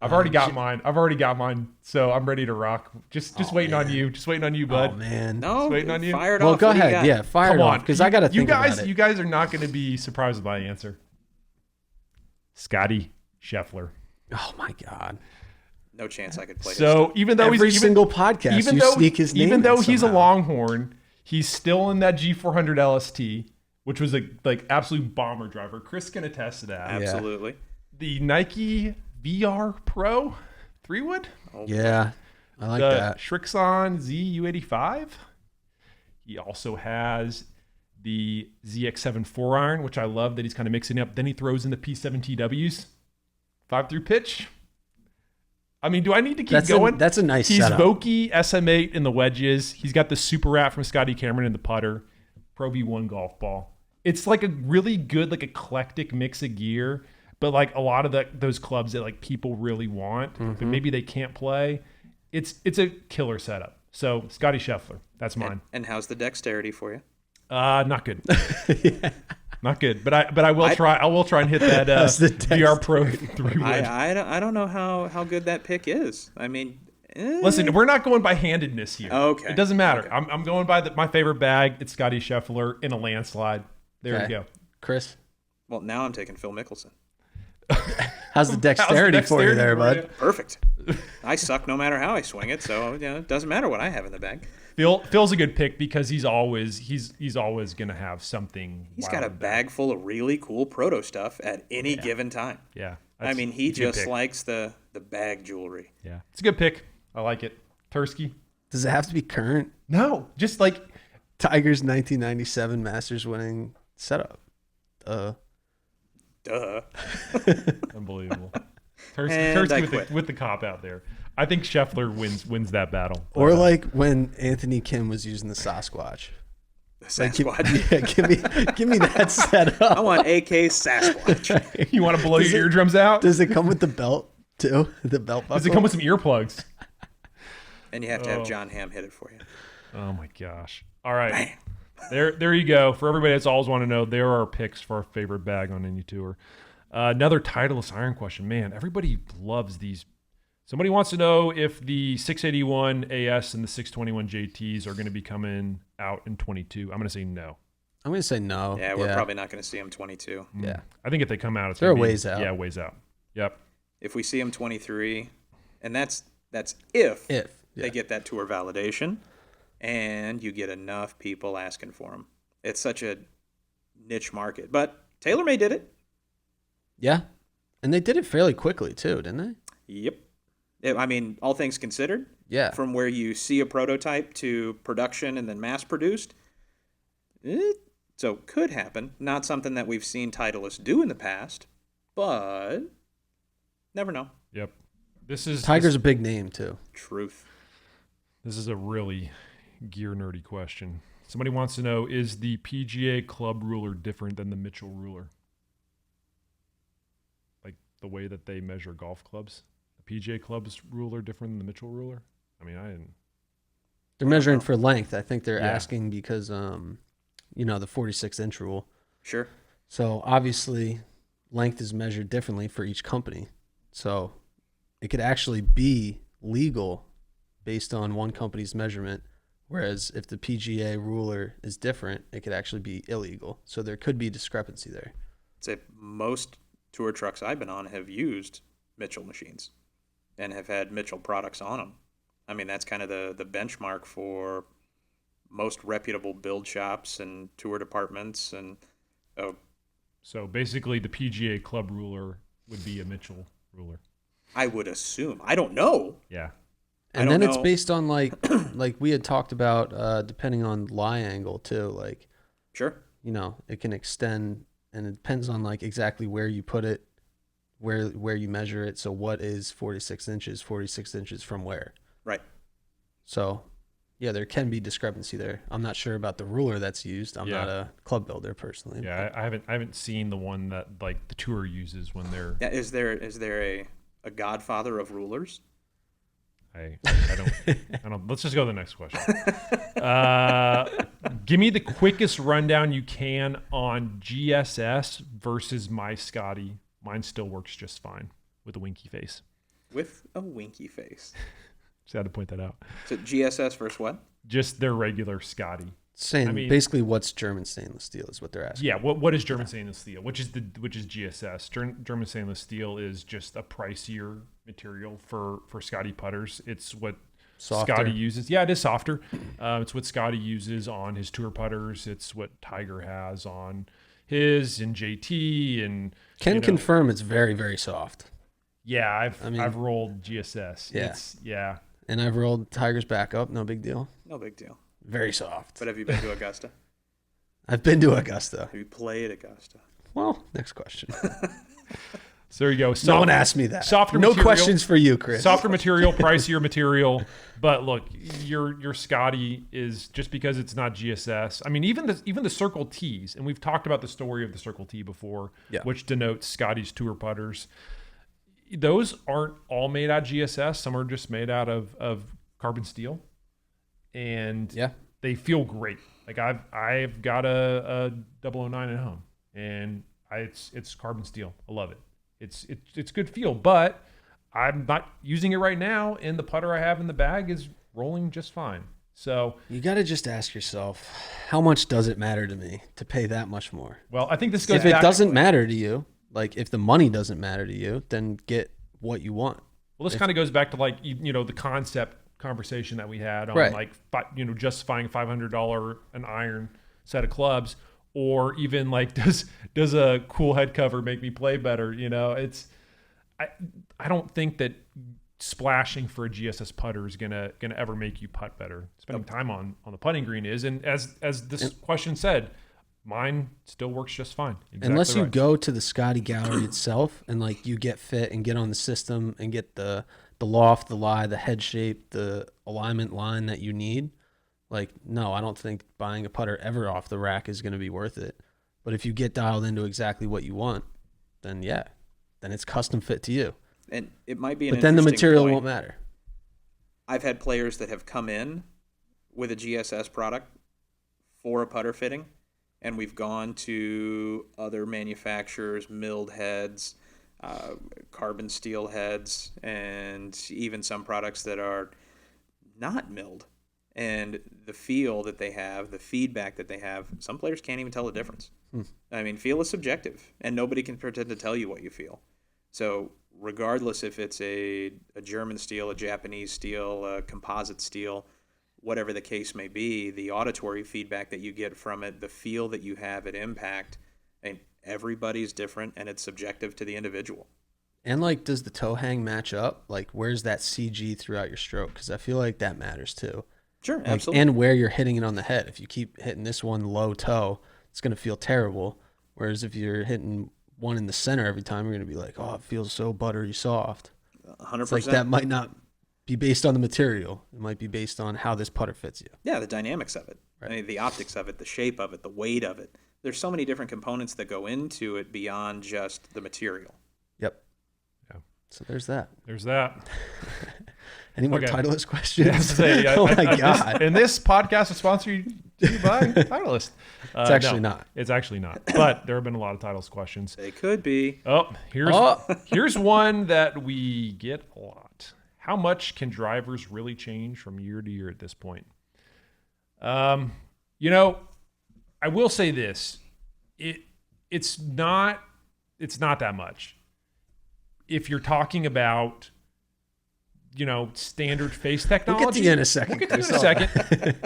Speaker 1: I've already got mine. So I'm ready to rock. Just waiting on you. Just waiting on you, bud.
Speaker 2: Oh man.
Speaker 3: No,
Speaker 1: just waiting on you.
Speaker 3: Fire it
Speaker 2: well,
Speaker 3: off.
Speaker 2: go
Speaker 3: What do you
Speaker 2: ahead.
Speaker 3: got?
Speaker 2: Yeah, fire it off, because I got to think about it.
Speaker 1: You guys are not going to be surprised with my answer. Scotty Scheffler.
Speaker 2: Oh my God.
Speaker 3: No chance I could play.
Speaker 1: So even though
Speaker 2: every single podcast, you sneak his name.
Speaker 1: Even though
Speaker 2: in
Speaker 1: he's a
Speaker 2: somehow.
Speaker 1: Longhorn, he's still in that G400 LST, which was a like absolute bomber driver. Chris can attest to that.
Speaker 3: Absolutely.
Speaker 1: The Nike VR Pro 3-wood.
Speaker 3: Oh,
Speaker 2: Yeah, I like
Speaker 1: the
Speaker 2: that.
Speaker 1: Shrixon ZU85. He also has the ZX7 4-iron, which I love that he's kind of mixing up. Then he throws in the P7TWs, 5-through pitch. I mean, do I need to keep going?
Speaker 2: That's a nice
Speaker 1: He's
Speaker 2: setup.
Speaker 1: Vokey SM8 in the wedges. He's got the Super Rat from Scotty Cameron in the putter. Pro V1 golf ball. It's like a really good, like, eclectic mix of gear, but like a lot of those clubs that like people really want, but maybe they can't play. It's a killer setup. So Scotty Scheffler, that's mine.
Speaker 3: And how's the dexterity for you?
Speaker 1: Not good. Not good. But I will try. I will try and hit that VR Pro 3-wood.
Speaker 3: I don't know how good that pick is. I mean,
Speaker 1: Listen, we're not going by handedness here.
Speaker 3: Okay.
Speaker 1: It doesn't matter.
Speaker 3: Okay.
Speaker 1: I'm going by my favorite bag. It's Scotty Scheffler in a landslide. There
Speaker 2: Okay.
Speaker 1: you go.
Speaker 2: Chris,
Speaker 3: well, now I'm taking Phil Mickelson.
Speaker 2: how's the dexterity for you there,
Speaker 1: for you?
Speaker 2: bud?
Speaker 3: Perfect. I suck no matter how I swing it, so it doesn't matter what I have in the bag.
Speaker 1: Phil's a good pick because he's always going to have something.
Speaker 3: He's
Speaker 1: wild
Speaker 3: got a
Speaker 1: in the
Speaker 3: bag full of really cool proto stuff at any given time.
Speaker 1: Yeah.
Speaker 3: I mean, he
Speaker 1: it's a good
Speaker 3: just
Speaker 1: pick.
Speaker 3: likes the bag jewelry.
Speaker 1: Yeah. It's a good pick. I like it. Tursky?
Speaker 2: Does it have to be current?
Speaker 1: No. Just like
Speaker 2: Tiger's 1997 Masters winning setup.
Speaker 3: Duh.
Speaker 1: unbelievable.
Speaker 3: And
Speaker 1: Tursky
Speaker 3: I
Speaker 1: with
Speaker 3: quit.
Speaker 1: with the cop out there. I think Scheffler wins that battle.
Speaker 2: Or like when Anthony Kim was using the Sasquatch.
Speaker 3: the Sasquatch.
Speaker 2: Give me that setup.
Speaker 3: I want AK Sasquatch.
Speaker 1: You want to blow your eardrums out?
Speaker 2: Does it come with the belt too? The belt buckle?
Speaker 1: Does it come with some earplugs?
Speaker 3: And you have to have John Hamm hit it for you.
Speaker 1: Oh my gosh. All right. There you go. For everybody that's always want to know, there are picks for our favorite bag on any tour. Another Titleist iron question. Man, everybody loves these. Somebody wants to know if the 681 AS and the 621 JTs are going to be coming out in 22. I'm going to say no.
Speaker 2: I'm going to say no.
Speaker 3: Yeah, we're probably not going to see them 22.
Speaker 2: Yeah.
Speaker 1: I think if they come out, it's
Speaker 2: they're
Speaker 1: gonna
Speaker 2: ways out.
Speaker 1: Yeah, ways out. Yep.
Speaker 3: If we see them 23, and that's if they get that tour validation and you get enough people asking for them. It's such a niche market. But TaylorMade did it.
Speaker 2: Yeah. And they did it fairly quickly too, didn't they?
Speaker 3: Yep. I mean, all things considered,
Speaker 2: yeah.
Speaker 3: From where you see a prototype to production and then mass produced, so could happen. Not something that we've seen Titleist do in the past, but never know.
Speaker 1: Yep.
Speaker 2: Tiger's a big name too.
Speaker 3: Truth.
Speaker 1: This is a really gear nerdy question. Somebody wants to know, is the PGA club ruler different than the Mitchell ruler? Like the way that they measure golf clubs? PGA club's ruler different than the Mitchell ruler? I mean, I didn't.
Speaker 2: They're measuring for length. I think they're asking because, the 46-inch rule.
Speaker 3: Sure.
Speaker 2: So obviously, length is measured differently for each company. So it could actually be legal based on one company's measurement, whereas if the PGA ruler is different, it could actually be illegal. So there could be discrepancy there.
Speaker 3: I'd say most tour trucks I've been on have used Mitchell machines and have had Mitchell products on them. I mean, that's kind of the benchmark for most reputable build shops and tour departments. And
Speaker 1: so basically the PGA club ruler would be a Mitchell ruler.
Speaker 3: I would assume. I don't know.
Speaker 1: Yeah.
Speaker 2: And then it's based on like we had talked about, depending on lie angle too. Like,
Speaker 3: sure,
Speaker 2: it can extend, and it depends on like exactly where you put it, where you measure it. So what is 46 inches? 46 inches from where?
Speaker 3: Right.
Speaker 2: So, yeah, there can be discrepancy there. I'm not sure about the ruler that's used. I'm not a club builder personally.
Speaker 1: Yeah, I haven't seen the one that like the tour uses when they're.
Speaker 3: Yeah, is there a godfather of rulers?
Speaker 1: I don't. Let's just go to the next question. Give me the quickest rundown you can on GSS versus my Scotty. Mine still works just fine with a winky face.
Speaker 3: With a winky face.
Speaker 1: Just had to point that out.
Speaker 3: So GSS versus what?
Speaker 1: Just their regular Scotty.
Speaker 2: Saying basically what's German stainless steel is what they're asking.
Speaker 1: Yeah, what is German stainless steel? Which is GSS. German stainless steel is just a pricier material for Scotty putters. It's what Scotty uses. Yeah, it is softer. It's what Scotty uses on his tour putters. It's what Tiger has on his and JT and
Speaker 2: can confirm it's very, very soft.
Speaker 1: Yeah, I've rolled GSS.
Speaker 2: Yeah. And I've rolled Tiger's back up. No big deal.
Speaker 3: No big deal.
Speaker 2: Very soft.
Speaker 3: But have you been to Augusta?
Speaker 2: I've been to Augusta.
Speaker 3: Have you played Augusta?
Speaker 2: Well, next question.
Speaker 1: So there you go.
Speaker 2: No one asked me that.
Speaker 1: Softer
Speaker 2: no
Speaker 1: material,
Speaker 2: questions for you, Chris.
Speaker 1: Softer material, pricier material. But look, your Scotty is just because it's not GSS. I mean, even the Circle T's, and we've talked about the story of the Circle T before, which denotes Scotty's tour putters. Those aren't all made out of GSS. Some are just made out of carbon steel, and they feel great. Like I've got a 009 at home, and it's carbon steel. I love it. It's good feel, but I'm not using it right now, and the putter I have in the bag is rolling just fine. So
Speaker 2: you got to just ask yourself, how much does it matter to me to pay that much more?
Speaker 1: Well, I think this goes.
Speaker 2: If it doesn't matter to you, like if the money doesn't matter to you, then get what you want.
Speaker 1: Well, this kind of goes back to like the concept conversation that we had on like justifying $500 an iron set of clubs. Or even like, does a cool head cover make me play better? I don't think that splashing for a GSS putter is gonna ever make you putt better. Spending time on the putting green is, and as this question said, mine still works just fine. Exactly
Speaker 2: unless you
Speaker 1: right.
Speaker 2: go to the Scotty gallery itself and like you get fit and get on the system and get the loft, the lie, the head shape, the alignment line that you need. Like, no, I don't think buying a putter ever off the rack is going to be worth it. But if you get dialed into exactly what you want, then yeah, then it's custom fit to you.
Speaker 3: And it might be
Speaker 2: but then the material won't matter.
Speaker 3: I've had players that have come in with a GSS product for a putter fitting, and we've gone to other manufacturers, milled heads, carbon steel heads, and even some products that are not milled. And the feel that they have, the feedback that they have, some players can't even tell the difference. I mean, feel is subjective, and nobody can pretend to tell you what you feel. So regardless if it's a German steel, a Japanese steel, a composite steel, whatever the case may be, the auditory feedback that you get from it, the feel that you have at impact, and everybody's different, and it's subjective to the individual.
Speaker 2: And like, does the toe hang match up? Like, where's that CG throughout your stroke? Because I feel like that matters too.
Speaker 3: Sure,
Speaker 2: like,
Speaker 3: absolutely.
Speaker 2: And where you're hitting it on the head. If you keep hitting this one low toe, it's going to feel terrible. Whereas if you're hitting one in the center every time, you're going to be like, oh, it feels so buttery soft.
Speaker 3: 100%.
Speaker 2: It's like that might not be based on the material. It might be based on how this putter fits you.
Speaker 3: Yeah, the dynamics of it. Right. I mean, the optics of it, the shape of it, the weight of it. There's so many different components that go into it beyond just the material.
Speaker 2: Yep.
Speaker 1: Yeah.
Speaker 2: So there's that.
Speaker 1: There's that.
Speaker 2: Any more Titleist questions?
Speaker 1: Yeah,
Speaker 2: oh my God.
Speaker 1: And this podcast is sponsored by Titleist.
Speaker 2: It's actually not.
Speaker 1: It's actually not. But there have been a lot of Titleist questions.
Speaker 3: They could be.
Speaker 1: Here's one that we get a lot. How much can drivers really change from year to year at this point? You know, I will say this. It's not that much. If you're talking about, you know, standard face technology.
Speaker 2: We'll get to you in a second.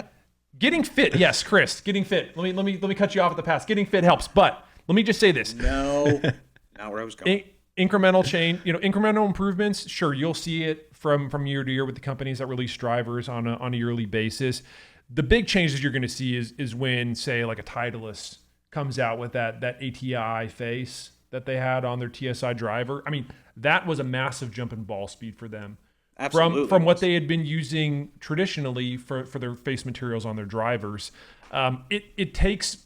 Speaker 1: Getting fit, yes, Chris. Getting fit. Let me cut you off at the pass. Getting fit helps, but let me just say this.
Speaker 3: No, not where I was going.
Speaker 1: Incremental change, incremental improvements. Sure, you'll see it from year to year with the companies that release drivers on a yearly basis. The big changes you're going to see is when, say, like a Titleist comes out with that ATI face that they had on their TSI driver. I mean, that was a massive jump in ball speed for them.
Speaker 3: Absolutely.
Speaker 1: From what they had been using traditionally for their face materials on their drivers. It takes,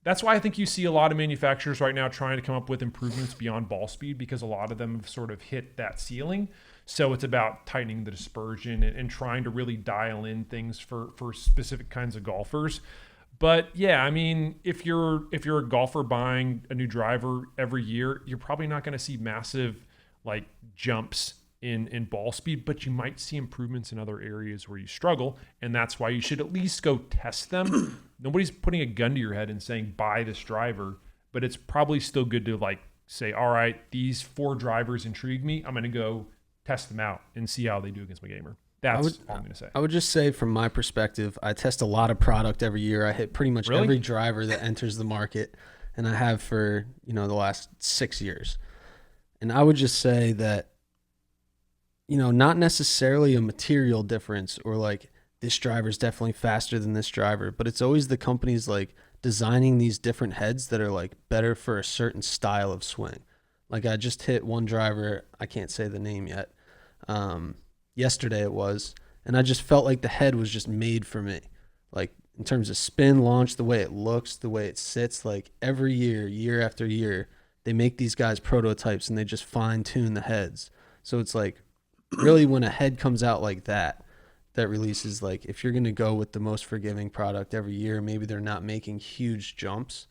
Speaker 1: that's why I think you see a lot of manufacturers right now trying to come up with improvements beyond ball speed, because a lot of them have sort of hit that ceiling. So it's about tightening the dispersion and trying to really dial in things for specific kinds of golfers. But yeah, I mean, if you're a golfer buying a new driver every year, you're probably not going to see massive like jumps in ball speed, but you might see improvements in other areas where you struggle, and that's why you should at least go test them. Nobody's putting a gun to your head and saying buy this driver, but it's probably still good to like say, all right, these 4 drivers intrigue me. I'm going to go test them out and see how they do against my gamer. That's all I'm going to say.
Speaker 2: I would just say, from my perspective, I test a lot of product every year. I hit pretty much every driver that enters the market, and I have for the last 6 years. And I would just say that, not necessarily a material difference or like this driver is definitely faster than this driver, but it's always the companies like designing these different heads that are like better for a certain style of swing. Like I just hit one driver, I can't say the name yet. Yesterday it was, and I just felt like the head was just made for me. Like in terms of spin, launch, the way it looks, the way it sits, like every year after year, they make these guys prototypes and they just fine tune the heads. So it's like, really, when a head comes out like that releases, like if you're going to go with the most forgiving product every year, maybe they're not making huge jumps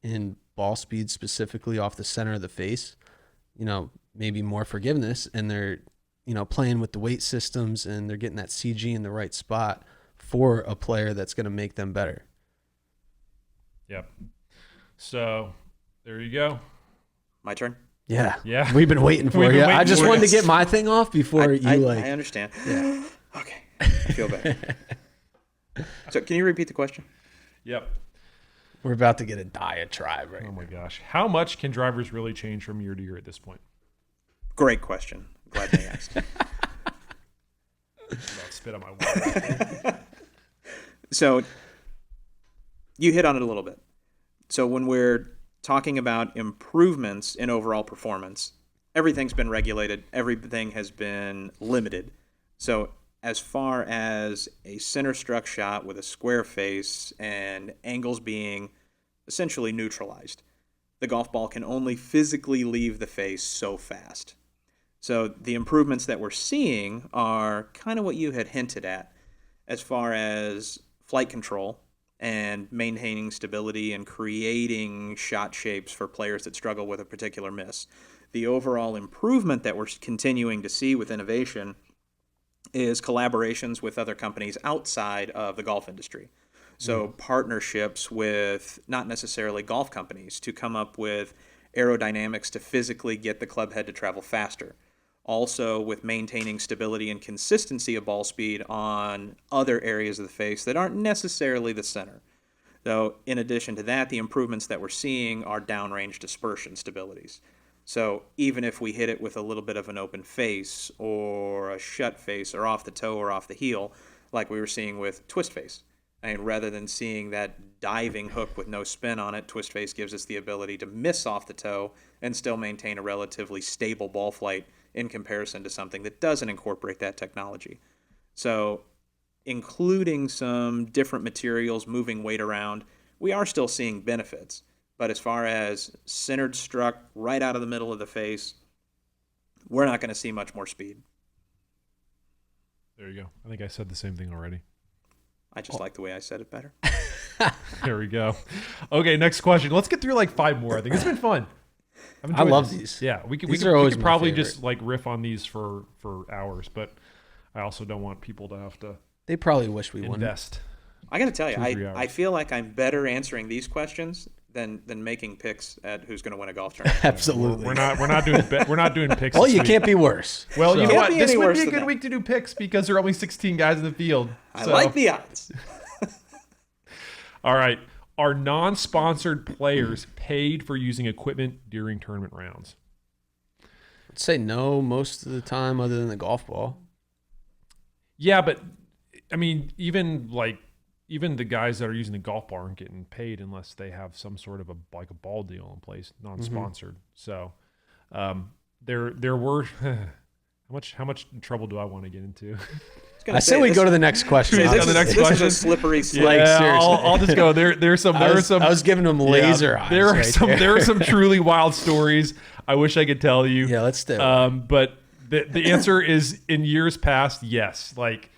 Speaker 2: in ball speed specifically off the center of the face, maybe more forgiveness, and they're, playing with the weight systems and they're getting that CG in the right spot for a player that's going to make them better.
Speaker 1: Yep. So there you go.
Speaker 3: My turn.
Speaker 2: Yeah. We've been waiting for you. I just wanted to get my thing off before I
Speaker 3: understand.
Speaker 2: Yeah.
Speaker 3: Okay. I feel better. So can you repeat the question?
Speaker 1: Yep.
Speaker 2: We're about to get a diatribe right now.
Speaker 1: Oh my gosh. How much can drivers really change from year to year at this point?
Speaker 3: Great question. Glad they asked.
Speaker 1: I'll spit on my water.
Speaker 3: So you hit on it a little bit. So when we're talking about improvements in overall performance, everything's been regulated. Everything has been limited. So as far as a center struck shot with a square face and angles being essentially neutralized, the golf ball can only physically leave the face so fast. So the improvements that we're seeing are kind of what you had hinted at as far as flight control and maintaining stability and creating shot shapes for players that struggle with a particular miss. The overall improvement that we're continuing to see with innovation is collaborations with other companies outside of the golf industry. So partnerships with not necessarily golf companies to come up with aerodynamics to physically get the club head to travel faster. Also with maintaining stability and consistency of ball speed on other areas of the face that aren't necessarily the center. Though in addition to that, the improvements that we're seeing are downrange dispersion stabilities. So even if we hit it with a little bit of an open face or a shut face or off the toe or off the heel, like we were seeing with twist face, and rather than seeing that diving hook with no spin on it, twist face gives us the ability to miss off the toe and still maintain a relatively stable ball flight in comparison to something that doesn't incorporate that technology. So including some different materials, moving weight around, we are still seeing benefits. But as far as centered struck right out of the middle of the face, we're not going to see much more speed.
Speaker 1: There you go. I think I said the same thing already.
Speaker 3: I just like the way I said it better.
Speaker 1: There we go. Okay, next question. Let's get through like 5 more. I think it's been fun.
Speaker 2: I love these.
Speaker 1: Yeah, we could probably just like riff on these for hours, but I also don't want people to have to.
Speaker 2: They probably wish we
Speaker 1: invest.
Speaker 3: I got to tell you, I feel like I'm better answering these questions than making picks at who's going to win a golf tournament.
Speaker 2: Absolutely.
Speaker 1: We're not doing picks.
Speaker 2: Well, you can't be worse.
Speaker 1: Well,
Speaker 2: so.
Speaker 1: You know what? This would be a good week to do picks because there are only 16 guys in the field.
Speaker 3: I like the odds.
Speaker 1: All right. Are non-sponsored players paid for using equipment during tournament rounds?
Speaker 2: I'd say no most of the time other than the golf ball.
Speaker 1: Yeah, but I mean, even the guys that are using the golf ball aren't getting paid unless they have some sort of a ball deal in place, non-sponsored. So there were how much trouble do I want to get into?
Speaker 2: I say we go to the next question.
Speaker 3: This is a slippery slope.
Speaker 1: Yeah, I'll just go. There's some. I
Speaker 2: was giving them laser eyes.
Speaker 1: There are some truly wild stories. I wish I could tell you.
Speaker 2: Yeah, let's do it.
Speaker 1: But the answer is in years past, yes. Like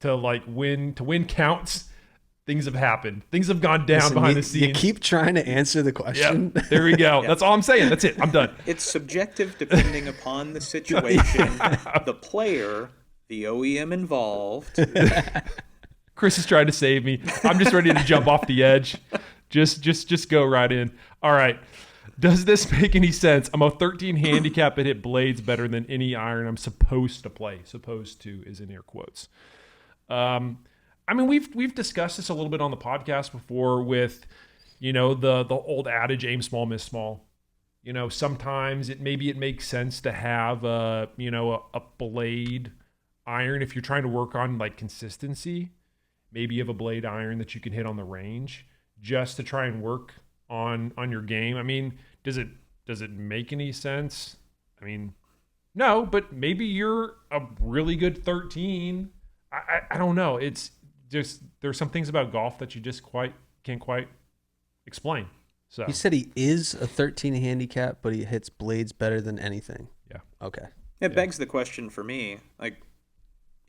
Speaker 1: to win counts. Things have happened. Things have gone down behind the scenes.
Speaker 2: You keep trying to answer the question.
Speaker 1: Yep. There we go. That's all I'm saying. That's it. I'm done.
Speaker 3: It's subjective depending upon the situation, the player, the OEM involved.
Speaker 1: Chris is trying to save me. I'm just ready to jump off the edge. Just go right in. All right. Does this make any sense? I'm a 13 handicap that hit blades better than any iron I'm supposed to play. Supposed to is in air quotes. I mean, we've discussed this a little bit on the podcast before with, the old adage, aim small, miss small. Sometimes it makes sense to have a blade iron if you're trying to work on like consistency. Maybe you have a blade iron that you can hit on the range just to try and work on your game. I mean, does it make any sense? I mean, no, but maybe you're a really good 13. I don't know. It's just there's some things about golf that you just can't quite explain. So
Speaker 2: he said he is a 13 handicap, but he hits blades better than anything.
Speaker 1: Yeah.
Speaker 2: Okay.
Speaker 3: It begs the question for me, like,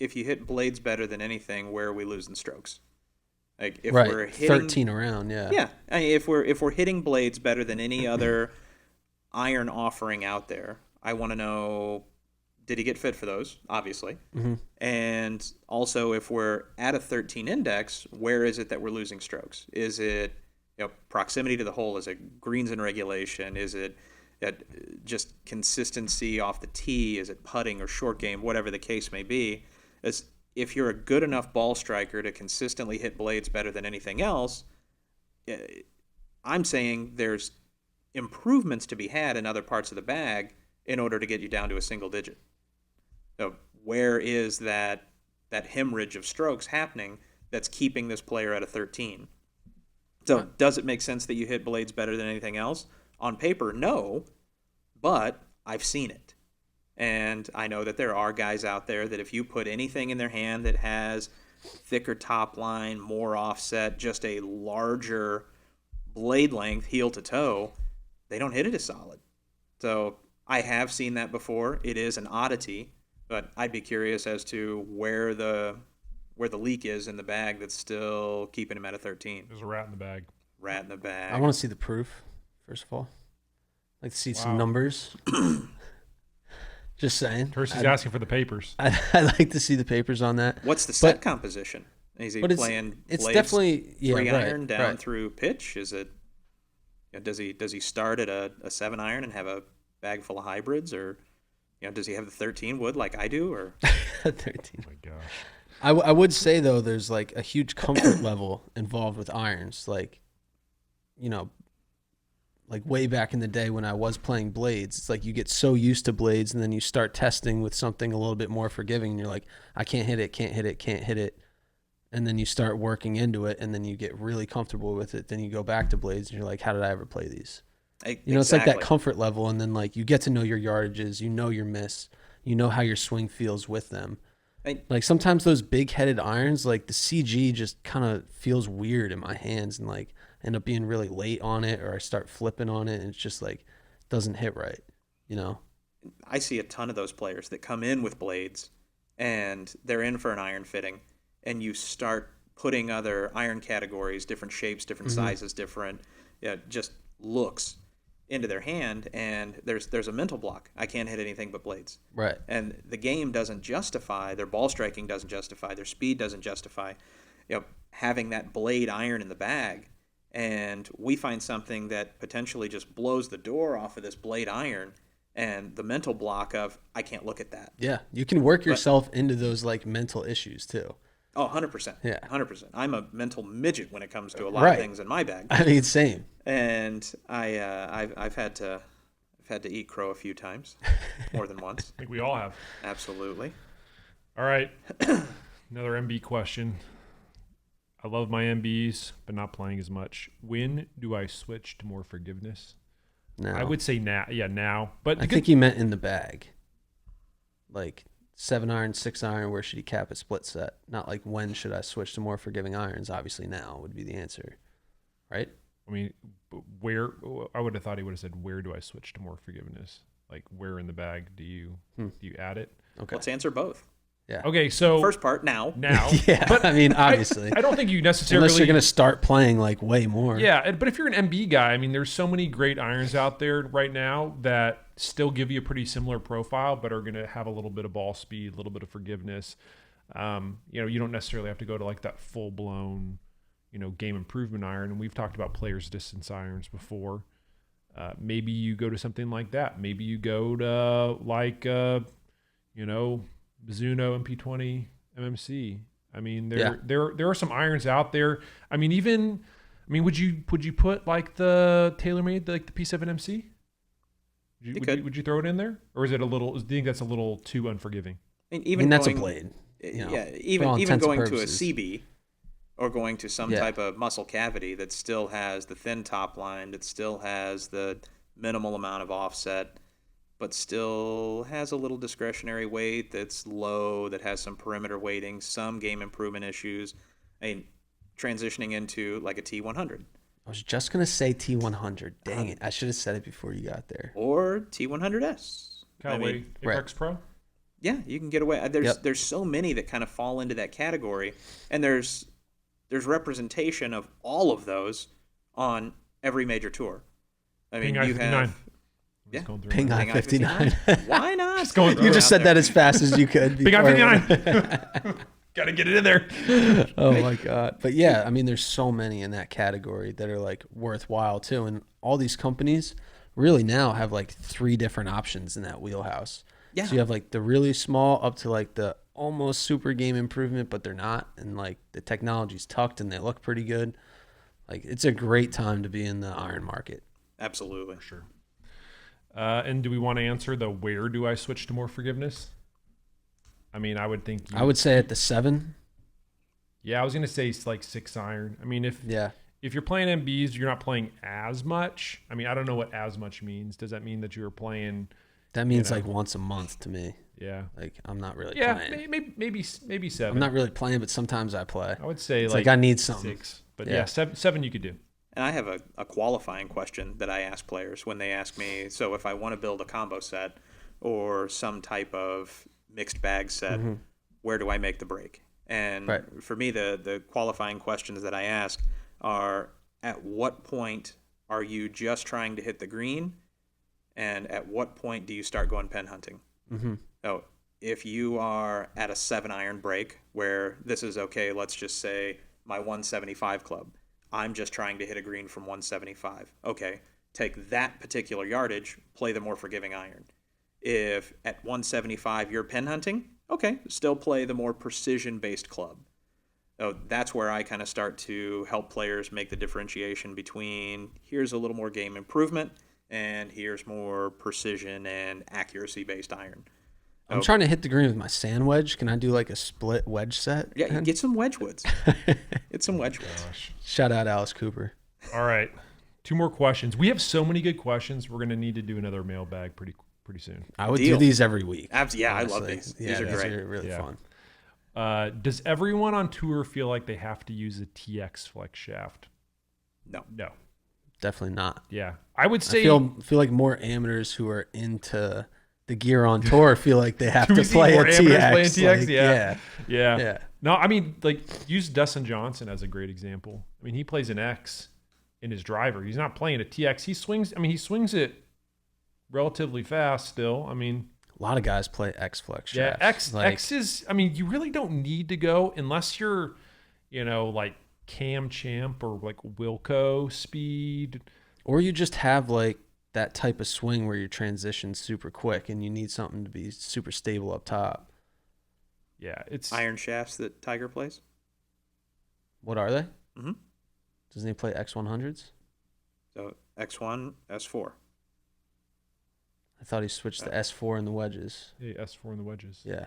Speaker 3: if you hit blades better than anything, where are we losing strokes? Like, if we're hitting
Speaker 2: 13 around, yeah.
Speaker 3: Yeah. I mean, if we're hitting blades better than any other iron offering out there, I want to know, did he get fit for those? Obviously.
Speaker 2: Mm-hmm.
Speaker 3: And also, if we're at a 13 index, where is it that we're losing strokes? Is it proximity to the hole? Is it greens in regulation? Is it just consistency off the tee? Is it putting or short game? Whatever the case may be. If you're a good enough ball striker to consistently hit blades better than anything else, I'm saying there's improvements to be had in other parts of the bag in order to get you down to a single digit. So where is that hemorrhage of strokes happening that's keeping this player at a 13? So does it make sense that you hit blades better than anything else? On paper, no, but I've seen it. And I know that there are guys out there that if you put anything in their hand that has thicker top line, more offset, just a larger blade length, heel to toe, they don't hit it as solid. So I have seen that before. It is an oddity, but I'd be curious as to where the leak is in the bag that's still keeping him at a 13.
Speaker 1: There's a rat in the bag.
Speaker 3: Rat in the bag.
Speaker 2: I want to see the proof, first of all. I'd like to see some numbers. Just saying.
Speaker 1: Percy's asking for the papers.
Speaker 2: I'd like to see the papers on that.
Speaker 3: What's the set composition? Is he playing
Speaker 2: it's
Speaker 3: blades,
Speaker 2: definitely
Speaker 3: 3-iron down through pitch? Is it? Does he start at a 7-iron and have a bag full of hybrids, or does he have the 13 wood like I do, or
Speaker 2: 13?
Speaker 1: Oh my gosh.
Speaker 2: I would say though, there's like a huge comfort level involved with irons, like like way back in the day when I was playing blades. It's like you get so used to blades, and then you start testing with something a little bit more forgiving, and you're like, I can't hit it. And then you start working into it, and then you get really comfortable with it. Then you go back to blades, and you're like, how did I ever play these? It's like that comfort level, and then like you get to know your yardages, your miss, how your swing feels with them. Like sometimes those big-headed irons, like the CG just kind of feels weird in my hands, and like end up being really late on it, or I start flipping on it, and it's just like doesn't hit right,
Speaker 3: I see a ton of those players that come in with blades, and they're in for an iron fitting, and you start putting other iron categories, different shapes, different sizes, different just looks into their hand, and there's a mental block. I can't hit anything but blades.
Speaker 2: Right.
Speaker 3: And the game doesn't justify, their ball striking doesn't justify, their speed doesn't justify having that blade iron in the bag. And we find something that potentially just blows the door off of this blade iron, and the mental block of, I can't look at that.
Speaker 2: Yeah, you can work yourself into those like mental issues too.
Speaker 3: Oh, 100%.
Speaker 2: Yeah.
Speaker 3: 100%. I'm a mental midget when it comes to a lot of things in my bag.
Speaker 2: I mean, same.
Speaker 3: And I've had to eat crow a few times, more than once.
Speaker 1: I think we all have.
Speaker 3: Absolutely.
Speaker 1: All right. Another MB question. I love my MBs, but not playing as much. When do I switch to more forgiveness?
Speaker 2: No.
Speaker 1: I would say now. Yeah, now. But
Speaker 2: I think he meant in the bag. Like 7-iron, 6-iron, where should he cap a split set? Not like when should I switch to more forgiving irons? Obviously now would be the answer. Right?
Speaker 1: I mean, where I would have thought he would have said, where do I switch to more forgiveness? Like where in the bag do you add it?
Speaker 2: Okay.
Speaker 3: Let's answer both.
Speaker 2: Yeah.
Speaker 1: Okay, so
Speaker 3: first part now.
Speaker 2: Yeah, but I mean, obviously,
Speaker 1: I don't think you necessarily,
Speaker 2: unless you're going to start playing like way more.
Speaker 1: Yeah, but if you're an MB guy, I mean, there's so many great irons out there right now that still give you a pretty similar profile, but are going to have a little bit of ball speed, a little bit of forgiveness. You don't necessarily have to go to like that full blown, game improvement iron. And we've talked about players' distance irons before. Maybe you go to something like that. Maybe you go to like, Mizuno MP20 MMC. I mean, there are some irons out there. I mean, would you put like the TaylorMade, like the P7 MC? Would you throw it in there, or is it a little? Do you think that's a little too unforgiving?
Speaker 2: That's a blade.
Speaker 3: Even going to a CB or going to some type of muscle cavity that still has the thin top line, that still has the minimal amount of offset, but still has a little discretionary weight that's low, that has some perimeter weighting, some game improvement issues. I mean, transitioning into like a T100.
Speaker 2: I was just going to say T100. Dang it. I should have said it before you got there.
Speaker 3: Or T100S.
Speaker 1: Callaway Apex Pro?
Speaker 3: Yeah, you can get away. There's so many that kind of fall into that category, and there's representation of all of those on every major tour. I mean, you have...
Speaker 2: Yeah. Ping I 59.
Speaker 3: Why not?
Speaker 2: You just said that as fast as you could.
Speaker 1: Ping I 59. Got to get it in there.
Speaker 2: Oh my God. But yeah, I mean, there's so many in that category that are like worthwhile too. And all these companies really now have like 3 different options in that wheelhouse. Yeah. So you have like the really small up to like the almost super game improvement, but they're not. And like the technology's tucked and they look pretty good. Like it's a great time to be in the iron market.
Speaker 3: Absolutely.
Speaker 1: For sure. And do we want to answer the where do I switch to more forgiveness? I mean, I would think...
Speaker 2: I would say at the 7.
Speaker 1: Yeah, I was going to say like 6-iron. I mean, if you're playing MBs, you're not playing as much. I mean, I don't know what as much means. Does that mean that you're playing,
Speaker 2: That means like once a month to me.
Speaker 1: Yeah.
Speaker 2: Like I'm not really
Speaker 1: Yeah,
Speaker 2: playing.
Speaker 1: maybe 7.
Speaker 2: I'm not really playing, but sometimes I play.
Speaker 1: I would say
Speaker 2: it's
Speaker 1: like
Speaker 2: I need something.
Speaker 1: 6. But yeah, 7 you could do.
Speaker 3: And I have a qualifying question that I ask players when they ask me, so if I want to build a combo set or some type of mixed bag set, where do I make the break? And for me, the qualifying questions that I ask are, at what point are you just trying to hit the green? And at what point do you start going pen hunting? So if you are at a 7-iron break where this is okay, let's just say my 175 club, I'm just trying to hit a green from 175. Okay, take that particular yardage, play the more forgiving iron. If at 175 you're pen hunting, okay, still play the more precision-based club. So that's where I kind of start to help players make the differentiation between here's a little more game improvement and here's more precision and accuracy-based iron.
Speaker 2: I'm trying to hit the green with my sand wedge. Can I do like a split wedge set?
Speaker 3: Yeah, get some Wedgewoods. Get some Wedgewoods.
Speaker 2: Shout out Alice Cooper.
Speaker 1: All right. 2 more questions. We have so many good questions. We're going to need to do another mailbag pretty soon.
Speaker 2: I would do these every week.
Speaker 3: Yeah, honestly. I love these.
Speaker 2: Yeah,
Speaker 3: these are great.
Speaker 2: These are really fun.
Speaker 1: Does everyone on tour feel like they have to use a TX flex shaft?
Speaker 3: No.
Speaker 2: Definitely not.
Speaker 1: Yeah. I would say...
Speaker 2: I feel like more amateurs who are into the gear on tour feel like they have to
Speaker 1: Play
Speaker 2: play a TX.
Speaker 1: Yeah. No, I mean, like, use Dustin Johnson as a great example. I mean, he plays an X in his driver. He's not playing a TX. He swings it relatively fast still. I mean,
Speaker 2: a lot of guys play X flex shafts.
Speaker 1: Yeah, X is, I mean, you really don't need to go unless you're, like Cam Champ or like Wilco speed.
Speaker 2: Or you just have like that type of swing where your transition's super quick and you need something to be super stable up top.
Speaker 1: Yeah, it's
Speaker 3: iron shafts that Tiger plays.
Speaker 2: What are they?
Speaker 3: Mm-hmm.
Speaker 2: Doesn't he play X100s?
Speaker 3: So X1, S4.
Speaker 2: I thought he switched to S4 in the wedges.
Speaker 1: Yeah, S4 in the wedges.
Speaker 2: Yeah.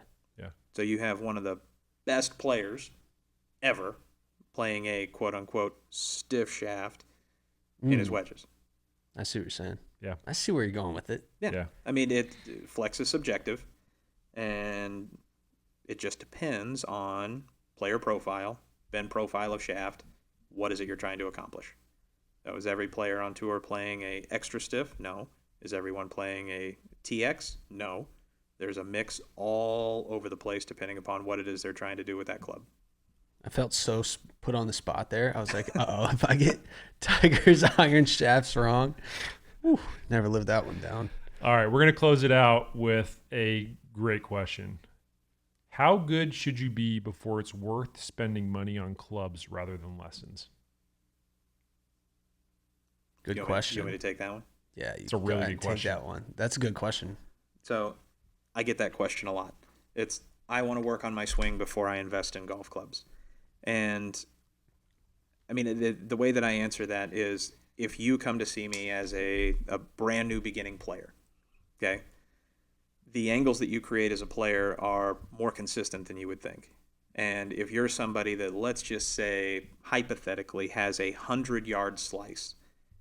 Speaker 3: So you have one of the best players ever playing a quote-unquote stiff shaft in his wedges.
Speaker 2: I see what you're saying.
Speaker 1: Yeah.
Speaker 2: I see where you're going with it.
Speaker 3: Yeah. I mean, flex is subjective, and it just depends on player profile, bend profile of shaft. What is it you're trying to accomplish? So is every player on tour playing a extra stiff? No. Is everyone playing a TX? No. There's a mix all over the place depending upon what it is they're trying to do with that club.
Speaker 2: I felt so put on the spot there. I was like, uh-oh, if I get Tiger's iron shafts wrong, never lived that one down.
Speaker 1: All right, we're going to close it out with a great question. How good should you be before it's worth spending money on clubs rather than lessons?
Speaker 2: Good question.
Speaker 3: You want me to take that one?
Speaker 2: Yeah,
Speaker 1: it's a really good question.
Speaker 2: Take that one. That's a good question.
Speaker 3: So I get that question a lot. I want to work on my swing before I invest in golf clubs. And I mean, the way that I answer that is if you come to see me as a brand new beginning player, okay, the angles that you create as a player are more consistent than you would think. And if you're somebody that, let's just say, hypothetically has a 100-yard slice,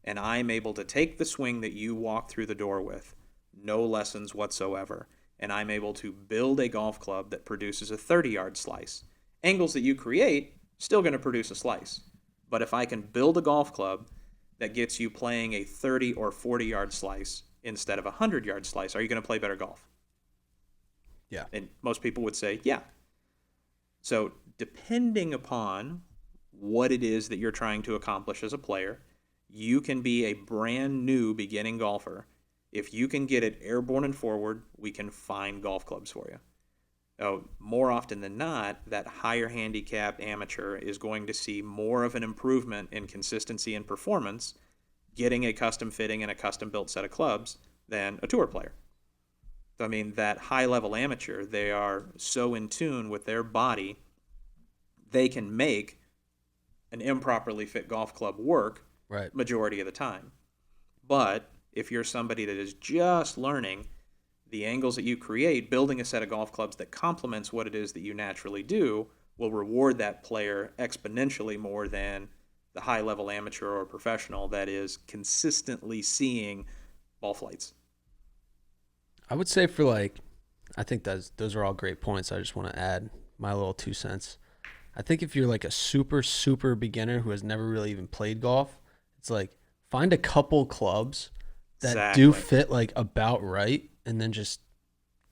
Speaker 3: and I'm able to take the swing that you walk through the door with, no lessons whatsoever, and I'm able to build a golf club that produces a 30-yard slice, angles that you create, still going to produce a slice. But if I can build a golf club that gets you playing a 30 or 40-yard slice instead of a 100-yard slice, are you going to play better golf?
Speaker 2: Yeah.
Speaker 3: And most people would say, yeah. So depending upon what it is that you're trying to accomplish as a player, you can be a brand new beginning golfer. If you can get it airborne and forward, we can find golf clubs for you. More often than not, that higher handicapped amateur is going to see more of an improvement in consistency and performance getting a custom fitting and a custom built set of clubs than a tour player. I mean, that high-level amateur, they are so in tune with their body, they can make an improperly fit golf club work majority of the time. But if you're somebody that is just learning the angles that you create, building a set of golf clubs that complements what it is that you naturally do will reward that player exponentially more than the high-level amateur or professional that is consistently seeing ball flights.
Speaker 2: I would say for like, I think those are all great points. I just want to add my little 2 cents. I think if you're like a super, super beginner who has never really even played golf, it's like find a couple clubs that do fit like about right, and then just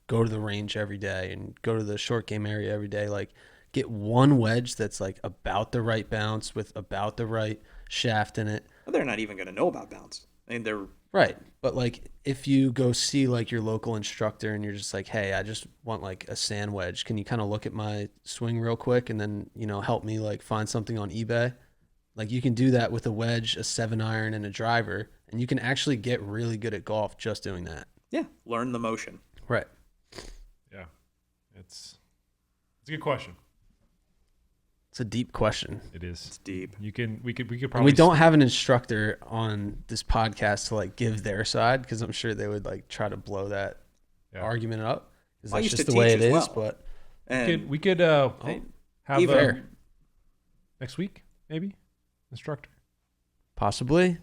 Speaker 2: go to the range every day and go to the short game area every day. Like get one wedge that's like about the right bounce with about the right shaft in it.
Speaker 3: Well, they're not even going to know about bounce. I mean, they're
Speaker 2: right. But like if you go see like your local instructor and you're just like, hey, I just want like a sand wedge. Can you kind of look at my swing real quick and then, help me like find something on eBay? Like you can do that with a wedge, a 7-iron, and a driver, and you can actually get really good at golf just doing that.
Speaker 3: Yeah, learn the motion.
Speaker 2: Right.
Speaker 1: Yeah, it's a good question.
Speaker 2: It's a deep question.
Speaker 1: It is.
Speaker 3: It's deep.
Speaker 1: We could probably.
Speaker 2: And we don't have an instructor on this podcast to like give their side, because I'm sure they would like try to blow that argument up. Because that's just the way it is. But
Speaker 1: we could have next week maybe instructor.
Speaker 2: Possibly.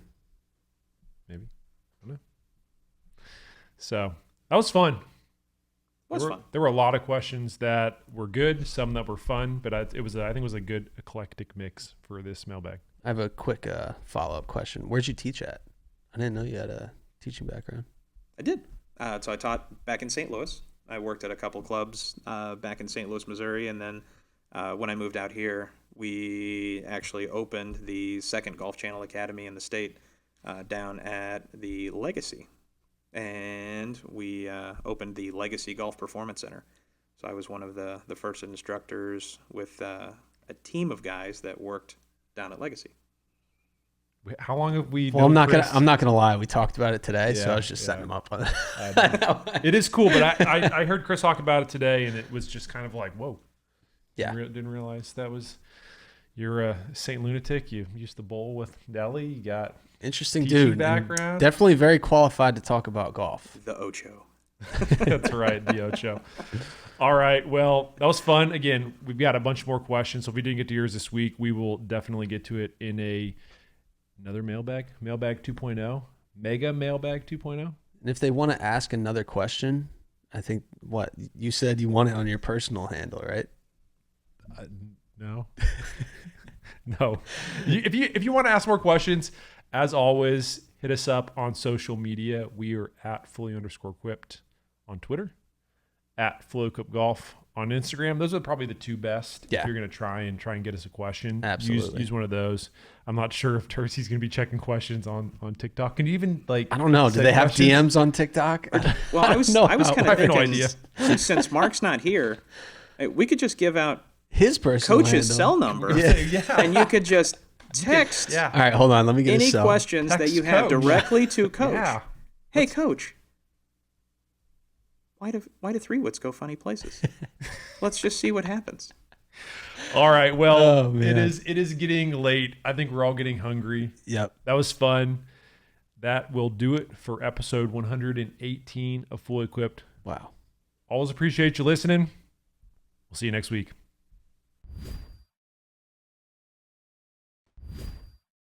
Speaker 1: Maybe. I don't know. So that was fun. There were a lot of questions that were good, some that were fun, but I think it was a good eclectic mix for this mailbag.
Speaker 2: I have a quick follow-up question. Where'd you teach at? I didn't know you had a teaching background.
Speaker 3: I did. So I taught back in St. Louis. I worked at a couple clubs back in St. Louis, Missouri, and then when I moved out here, we actually opened the second Golf Channel Academy in the state down at the Legacy. And we opened the Legacy Golf Performance Center. So I was one of the first instructors with a team of guys that worked down at Legacy.
Speaker 1: How long have we?
Speaker 2: Well, I'm not gonna lie. We talked about it today, so I was just setting him up on it.
Speaker 1: It is cool, but I heard Chris talk about it today, and it was just kind of like, whoa.
Speaker 2: Yeah.
Speaker 1: Didn't realize that was. You're a Saint Lunatic. You used to bowl with Nelly. You got.
Speaker 2: Interesting dude.
Speaker 1: Background.
Speaker 2: Definitely very qualified to talk about golf.
Speaker 3: The Ocho.
Speaker 1: That's right, the Ocho. All right. Well, that was fun. Again, we've got a bunch more questions. So if we didn't get to yours this week, we will definitely get to it in another mailbag 2.0, mega mailbag 2.0.
Speaker 2: And if they want to ask another question, I think what you said you want it on your personal handle, right?
Speaker 1: No. No. If you want to ask more questions, as always, hit us up on social media. We are at @fully_equipped on Twitter, at @FlowCookGolf on Instagram. Those are probably the two best.
Speaker 2: Yeah.
Speaker 1: If you're going to try and get us a question.
Speaker 2: Absolutely.
Speaker 1: Use one of those. I'm not sure if Tercy's going to be checking questions on TikTok. Can you even like?
Speaker 2: I don't know. Do they have DMs on TikTok?
Speaker 3: Well, I was kind of thinking, since Mark's not here, we could just give out
Speaker 2: his personal
Speaker 3: coach's cell number, and you could just text.
Speaker 2: Yeah. All right, hold on. Let me get
Speaker 3: any questions that you have directly to Coach.
Speaker 1: Yeah.
Speaker 3: Hey, Coach. Why do 3-woods go funny places? Let's just see what happens.
Speaker 1: All right. Well, it is getting late. I think we're all getting hungry.
Speaker 2: Yep.
Speaker 1: That was fun. That will do it for episode 118 of Fully Equipped.
Speaker 2: Wow.
Speaker 1: Always appreciate you listening. We'll see you next week.